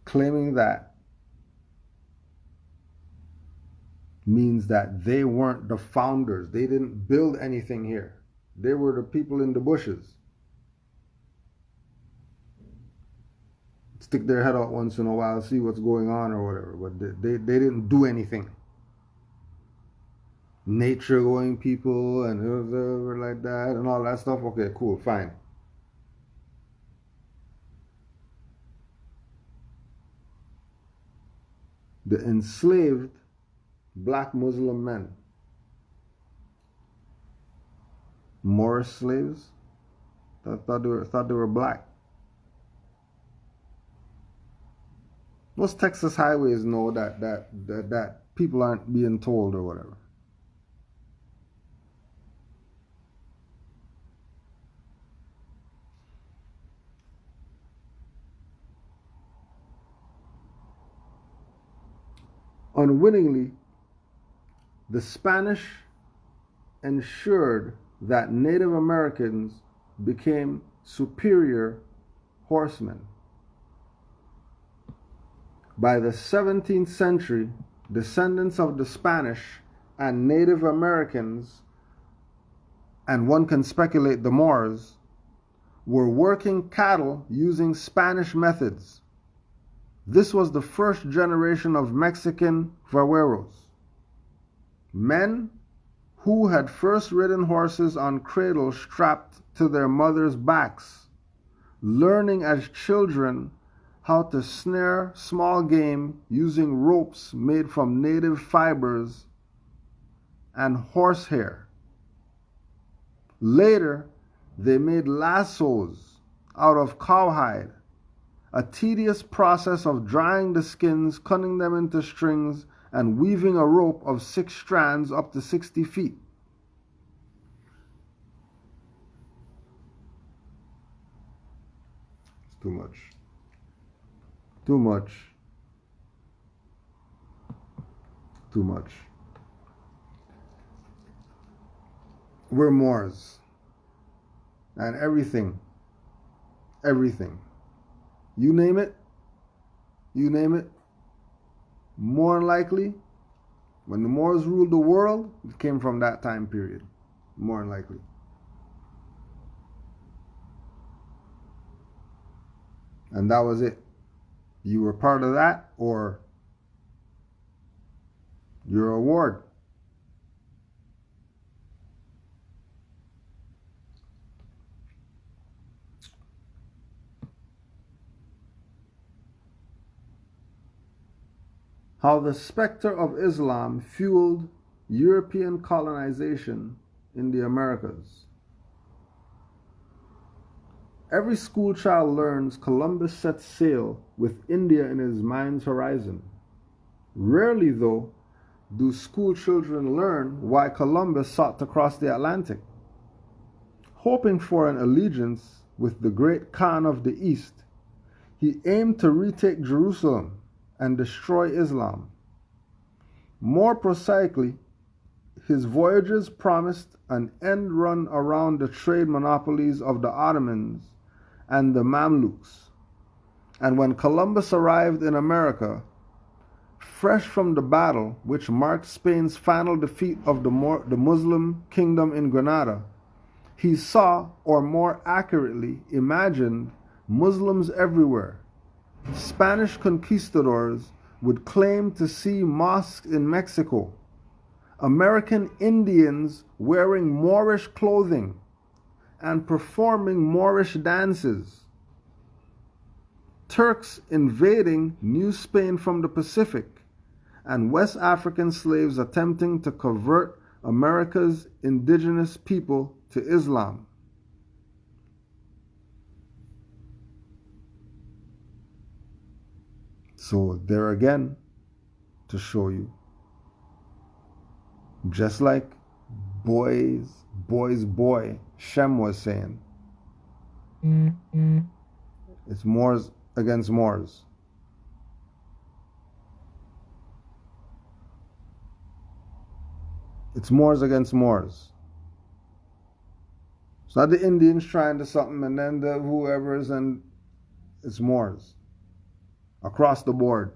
H: claiming that means that they weren't the founders. They didn't build anything here. They were the people in the bushes. Stick their head out once in a while, see what's going on or whatever, but they didn't do anything. Nature going people and like that and all that stuff. Okay, cool, fine. The enslaved black Muslim men Moorish slaves. Thought they were black. Most Texas highways know that people aren't being told or whatever. Unwittingly, the Spanish ensured that Native Americans became superior horsemen. By the 17th century, descendants of the Spanish and Native Americans, and one can speculate the Moors, were working cattle using Spanish methods. This was the first generation of Mexican vaqueros, men who had first ridden horses on cradles strapped to their mothers' backs, learning as children how to snare small game using ropes made from native fibers and horsehair. Later, they made lassos out of cowhide, a tedious process of drying the skins, cutting them into strings, and weaving a rope of 6 strands up to 60 feet. It's too much. Too much. Too much. We're Moors. And everything. You name it. More than likely, when the Moors ruled the world, it came from that time period. More than likely. And that was it. You were part of that, or you're a ward. How the specter of Islam fueled European colonization in the Americas. Every school child learns Columbus set sail with India in his mind's horizon. Rarely, though, do school children learn why Columbus sought to cross the Atlantic. Hoping for an allegiance with the great Khan of the East, he aimed to retake Jerusalem and destroy Islam. More prosaically, his voyages promised an end run around the trade monopolies of the Ottomans and the Mamluks. And when Columbus arrived in America, fresh from the battle which marked Spain's final defeat of the Muslim kingdom in Granada, he saw, or more accurately imagined, Muslims everywhere. Spanish conquistadors would claim to see mosques in Mexico, American Indians wearing Moorish clothing and performing Moorish dances, Turks invading New Spain from the Pacific, and West African slaves attempting to convert America's indigenous people to Islam. So there again, to show you, just like boy, Shem was saying, it's Moors against Moors. It's Moors against Moors. It's not the Indians trying to something and then the whoever's, and it's Moors. Across the board.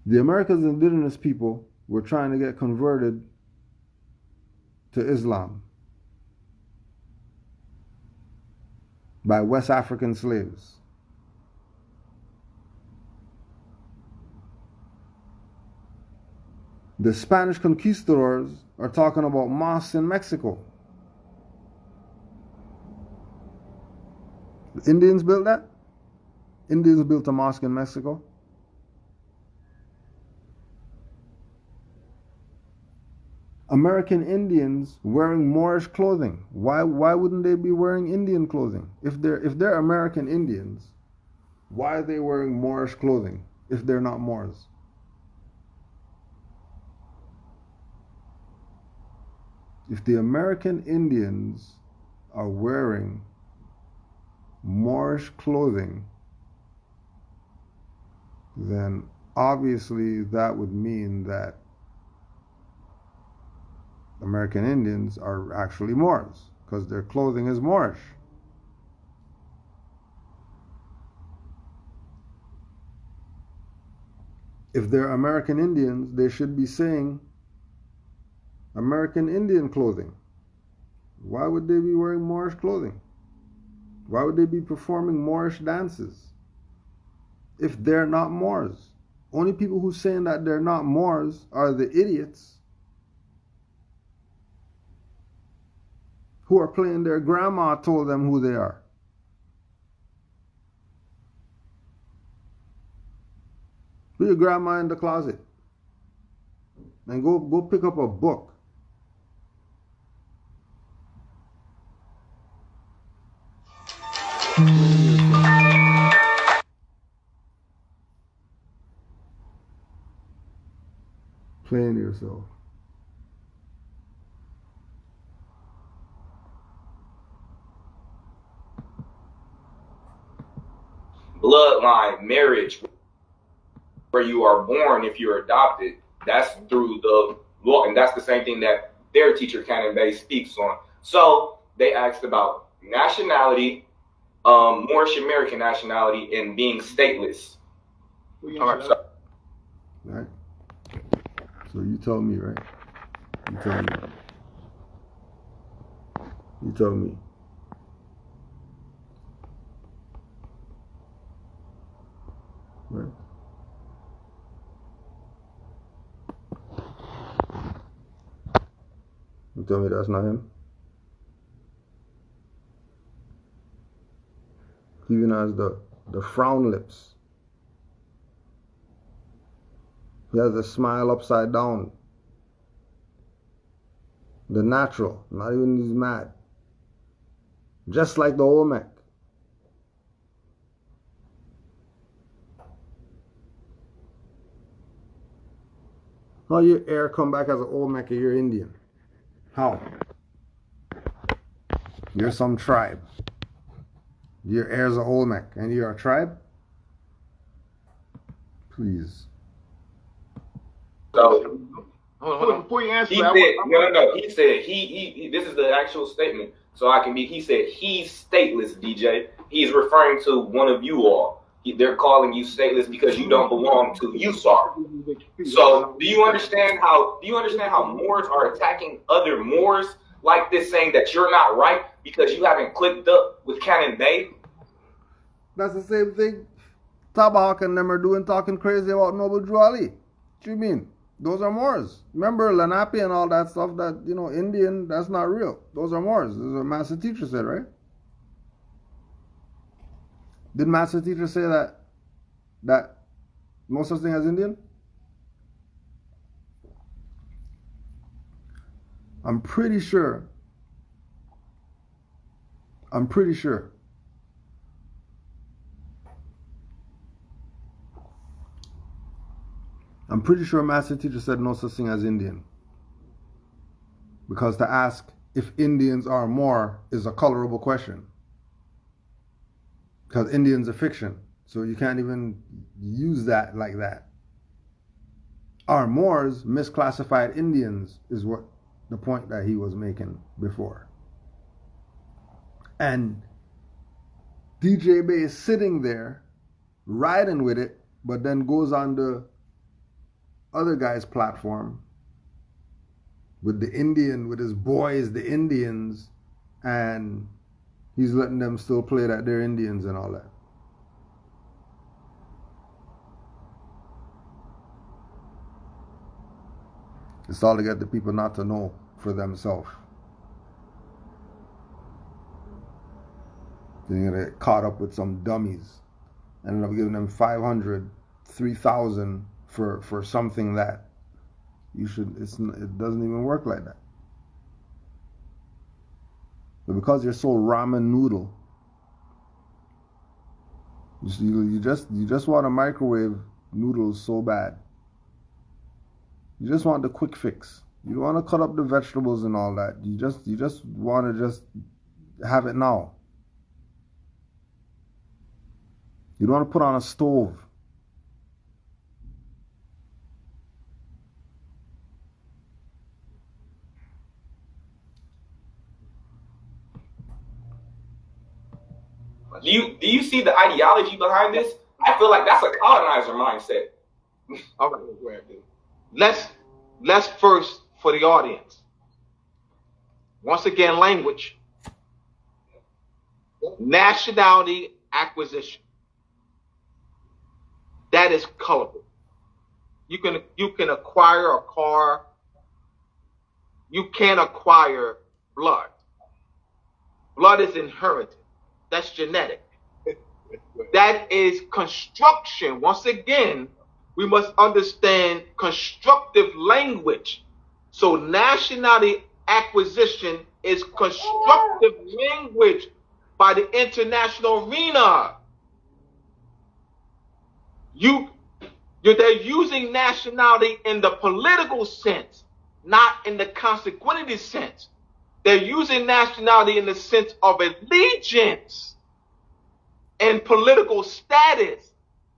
H: The America's indigenous people were trying to get converted to Islam by West African slaves. The Spanish conquistadors are talking about mosques in Mexico. The Indians built that? Indians built a mosque in Mexico. American Indians wearing Moorish clothing. Why wouldn't they be wearing Indian clothing? If they're American Indians, why are they wearing Moorish clothing if they're not Moors? If the American Indians are wearing Moorish clothing, then obviously that would mean that American Indians are actually Moors, because their clothing is Moorish. If they're American Indians, they should be saying American Indian clothing. Why would they be wearing Moorish clothing? Why would they be performing Moorish dances if they're not Moors? Only people who saying that they're not Moors are the idiots who are playing their grandma told them who they are. Put your grandma in the closet and go pick up a book. Playing yourself.
F: Bloodline, marriage, where you are born if you're adopted, that's through the law, and that's the same thing that their teacher Canon Bay speaks on. So they asked about nationality, Moorish American nationality, and being stateless. All right, so.
H: Right. So you told me, right? You told me. You told me. Right. You tell me that's not him? He even has the frown lips. He has a smile upside down. The natural, not even he's mad. Just like the Olmec. How your heir come back as an Olmec and you're Indian? How? You're some tribe. Your heir's an Olmec and you're a tribe? Please.
F: So,
G: before you answer
F: he
G: that,
F: said, no. He said he. This is the actual statement. So I can be. He said he's stateless, DJ. He's referring to one of you all. They're calling you stateless because you don't belong to USAR. So do you understand how Moors are attacking other Moors like this, saying that you're not right because you haven't clicked up with Canon Bay?
H: That's the same thing Tomohawk and them are doing, talking crazy about Noble Drew Ali. What do you mean? Those are Moors. Remember Lenape and all that stuff that, Indian, that's not real. Those are Moors. This is what Master Teacher said, right? Did Master Teacher say that no such thing as Indian? I'm pretty sure Master Teacher said no such thing as Indian. Because to ask if Indians are more is a colorable question. Because Indians are fiction. So you can't even use that like that. Are Moors misclassified Indians is what the point that he was making before. And DJ Bay is sitting there riding with it, but then goes on the other guy's platform with the Indian, with his boys, the Indians, and he's letting them still play that they're Indians and all that. It's all to get the people not to know for themselves. Then you're gonna get caught up with some dummies and end up giving them 500, 3,000 for something that It doesn't even work like that. But because you're so ramen noodle, you just want to microwave noodles so bad. You just want the quick fix. You don't want to cut up the vegetables and all that. You just want to just have it now. You don't want to put on a stove.
F: Do you see the ideology behind this? I feel like that's a colonizer mindset.
G: All right, let's first, for the audience, once again, language, nationality acquisition. That is colorful. You can acquire a car. You can't acquire blood. Blood is inherited. That's genetic. That is construction. Once again, we must understand constructive language. So nationality acquisition is constructive language by the international arena. They're using nationality in the political sense, not in the consequentity sense. They're using nationality in the sense of allegiance and political status,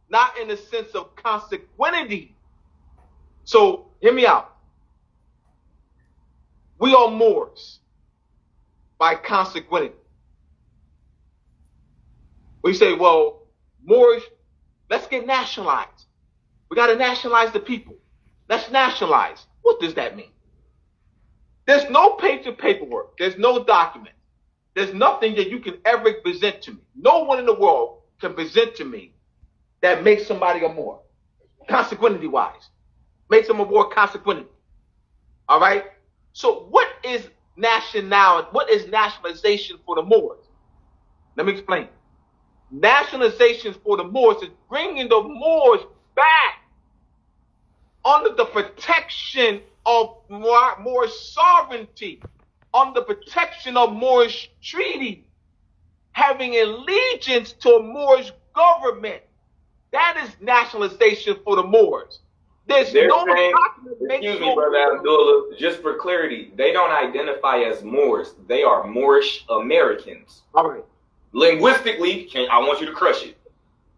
G: not in the sense of consequentity. So, hear me out. We are Moors by consequentity. We say, well, Moorish, let's get nationalized. We got to nationalize the people. Let's nationalize. What does that mean? There's no paperwork. There's no document. There's nothing that you can ever present to me. No one in the world can present to me that makes somebody a Moor, consequentity-wise. Makes them a Moor consequently. All right? So what is nationality? What is nationalization for the Moors? Let me explain. Nationalization for the Moors is bringing the Moors back under the protection of Moorish sovereignty, under protection of Moorish treaty, having allegiance to a Moorish government. That is nationalization for the Moors. There's no document.
F: Excuse me, Brother Abdullah, just for clarity, they don't identify as Moors. They are Moorish Americans.
G: All right.
F: Linguistically, I want you to crush it.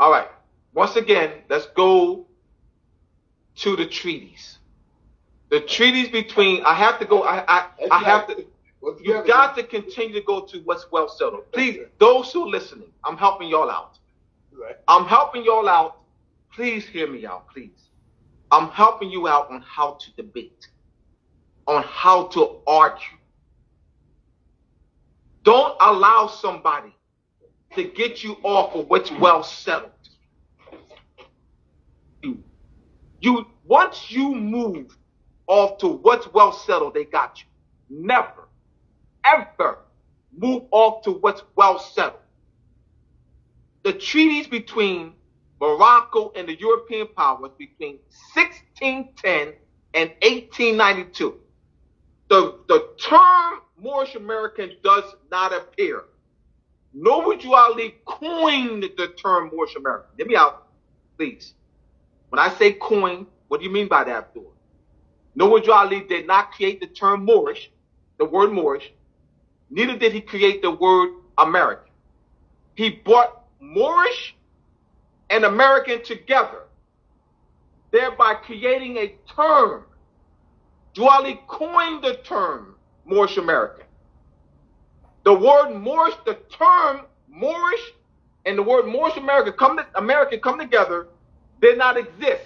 G: All right. Once again, let's go to the treaties. The treaties between, I have to go, I have to, you've got to continue to go to what's well settled. Please, those who are listening, I'm helping y'all out. I'm helping y'all out. Please hear me out, please. I'm helping you out on how to debate, on how to argue. Don't allow somebody to get you off of what's well settled. Once you move off to what's well settled, they got you. Never, ever move off to what's well settled. The treaties between Morocco and the European powers between 1610 and 1892. The term Moorish American does not appear. Norbert Ali coined the term Moorish American. Get me out, please. When I say coin, what do you mean by that, Abdul? Norbert Ali did not create the term Moorish, the word Moorish. Neither did he create the word American. He brought Moorish and American together, thereby creating a term. Ali coined the term Moorish American. The word Moorish, the term Moorish and the word Moorish American come together did not exist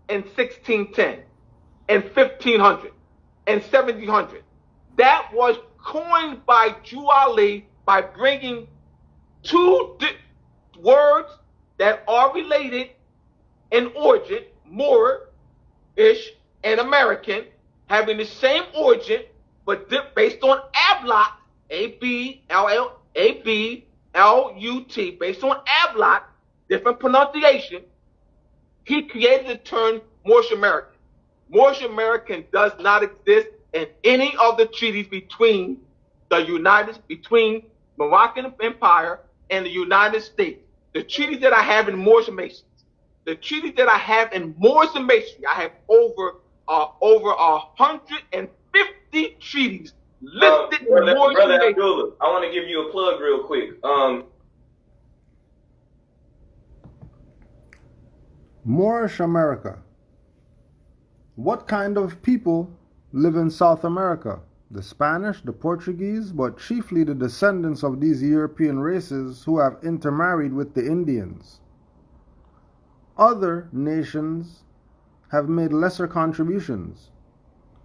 G: in 1610 and 1500 and 1700. That was coined by Ali by bringing two words that are related in origin, Moorish and American, having the same origin, but based on ablat, A-B-L-L-A-B-L-U-T, based on ablat, different pronunciation. He created the term Moorish American.
I: Moorish American does not exist in any of the treaties between Moroccan Empire and the United States. The treaties that I have in Moorish Masons, the treaties that I have in Moorish Masonry, I have over 150 treaties listed in Moorish
F: Brother
I: Masonry.
F: Abdullah, I want to give you a plug real quick.
H: Moorish America. What kind of people live in South America? The Spanish, the Portuguese, but chiefly the descendants of these European races who have intermarried with the Indians. Other nations have made lesser contributions.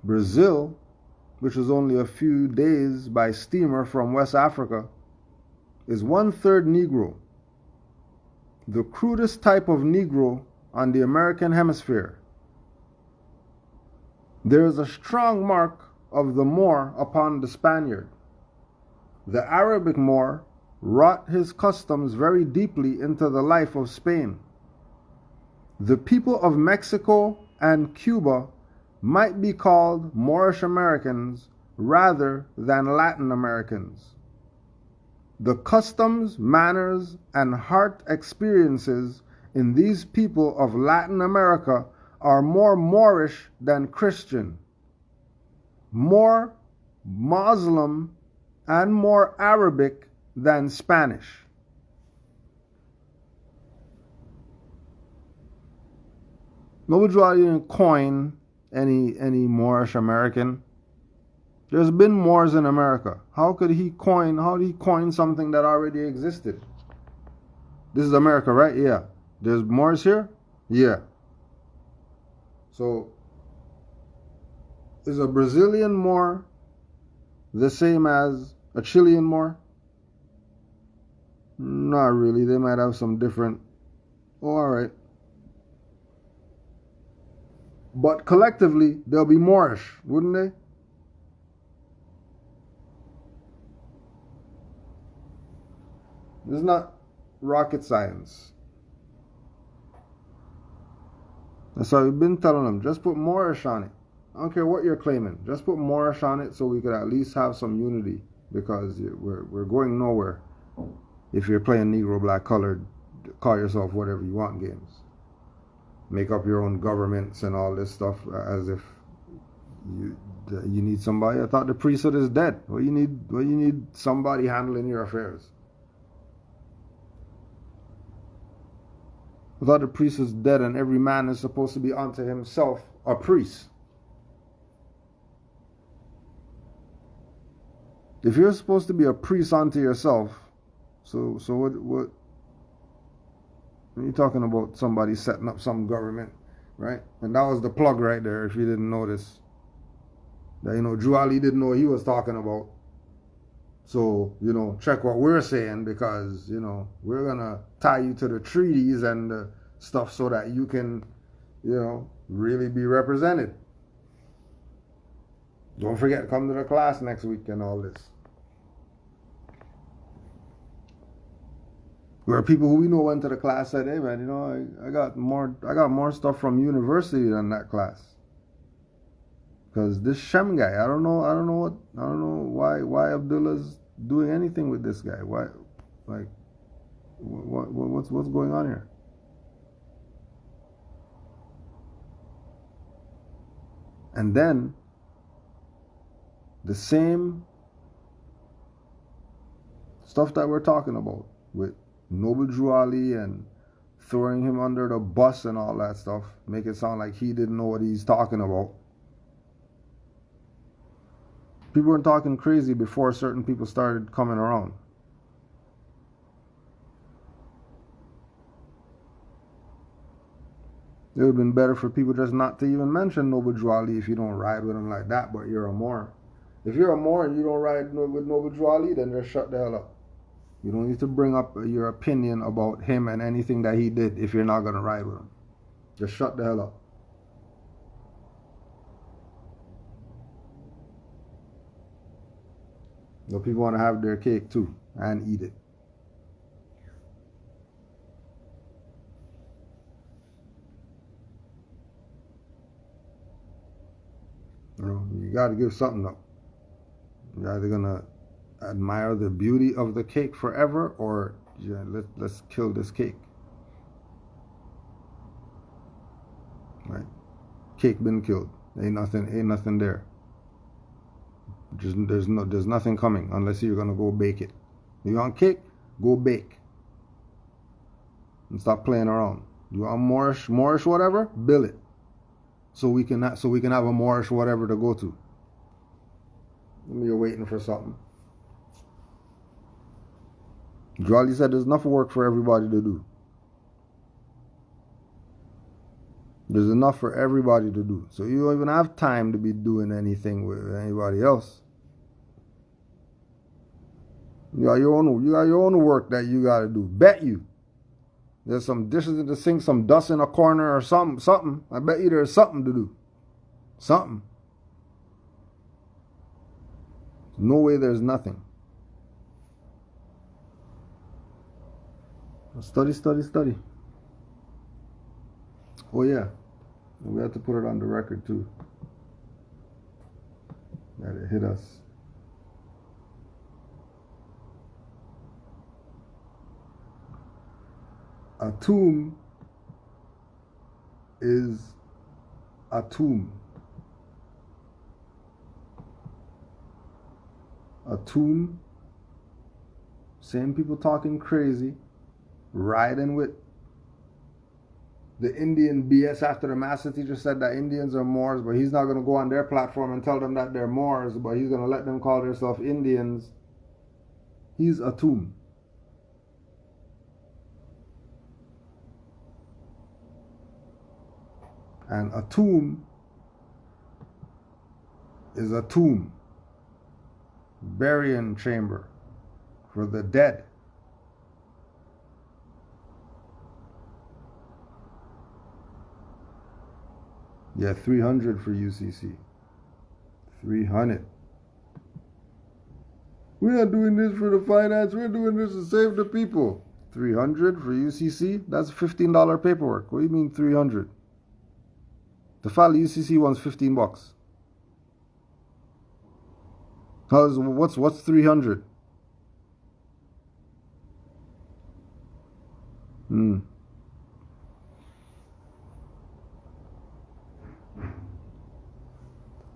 H: Brazil, which is only a few days by steamer from West Africa, is 1/3 Negro, the crudest type of Negro on the American hemisphere. There is a strong mark of the Moor upon the Spaniard. The Arabic Moor wrought his customs very deeply into the life of Spain. The people of Mexico and Cuba might be called Moorish Americans rather than Latin Americans. The customs, manners, and heart experiences in these people of Latin America are more Moorish than Christian, more Muslim, and more Arabic than Spanish. Nobody didn't coin any Moorish American. There's been Moors in America. How did he coin something that already existed? This is America, right? Yeah. There's Moors here? Yeah. So, is a Brazilian Moor the same as a Chilean Moor? Not really. They might have some different... Oh, all right. But collectively, they'll be Moorish, wouldn't they? This is not rocket science. That's why we've been telling them, just put Moorish on it. I don't care what you're claiming. Just put Moorish on it so we could at least have some unity, because we're going nowhere if you're playing Negro, black, colored, call yourself whatever you want games. Make up your own governments and all this stuff as if you need somebody. I thought the priesthood is dead. Well, you need somebody handling your affairs. I thought the priest is dead and every man is supposed to be unto himself a priest. If you're supposed to be a priest unto yourself, so what are you talking about? Somebody setting up some government, right? And that was the plug right there, if you didn't notice. That, Drew Ali didn't know what he was talking about. So, check what we're saying, because, we're going to tie you to the treaties and the stuff so that you can, really be represented. Don't forget, come to the class next week and all this. Where people who we know went to the class said, hey man, I got more stuff from university than that class. Because this Shem guy, I don't know why Abdullah's doing anything with this guy. Why, what's going on here? And then the same stuff that we're talking about with Noble Drew Ali and throwing him under the bus and all that stuff, make it sound like he didn't know what he's talking about. People weren't talking crazy before certain people started coming around. It would have been better for people just not to even mention Noble Drew Ali if you don't ride with him like that, but you're a Moor. If you're a Moor and you don't ride with Noble Drew Ali, then just shut the hell up. You don't need to bring up your opinion about him and anything that he did if you're not going to ride with him. Just shut the hell up. But people want to have their cake too and eat it. You know, you got to give something up. You're either gonna admire the beauty of the cake forever, or yeah, let's kill this cake. Right? Cake been killed. Ain't nothing there. There's nothing coming unless you're gonna go bake it. You want cake? Go bake. And stop playing around. You want Moorish whatever? Build it. So we can have a Moorish whatever to go to. You're waiting for something. Jolly said there's enough work for everybody to do. There's enough for everybody to do. So you don't even have time to be doing anything with anybody else. You got your own work that you got to do. Bet you. There's some dishes in the sink, some dust in a corner or something. I bet you there's something to do. Something. No way there's nothing. Study. Oh yeah. We have to put it on the record too. That it hit us. A tomb is a tomb. A tomb. Same people talking crazy, riding with the Indian BS after the master teacher said that Indians are Moors, but he's not going to go on their platform and tell them that they're Moors, but he's going to let them call themselves Indians. He's a tomb. And a tomb is a tomb, burying chamber for the dead. Yeah, 300 for UCC. 300. We're not doing this for the finance. We're doing this to save the people. 300 for UCC? That's $15 paperwork. What do you mean 300? The file UCC wants $15. What's 300?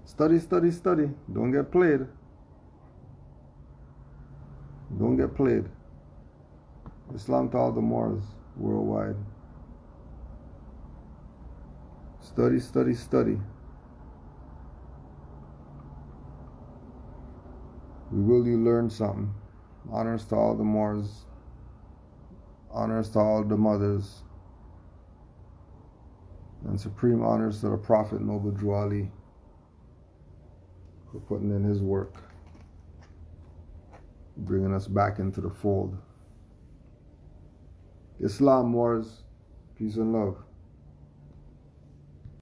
H: Study. Don't get played. Don't get played. Islam to all the Moors worldwide. Study. Will you learn something? Honors to all the Moors. Honors to all the mothers. And supreme honors to the Prophet Noble Juali for putting in his work, bringing us back into the fold. Islam, Moors, peace and love.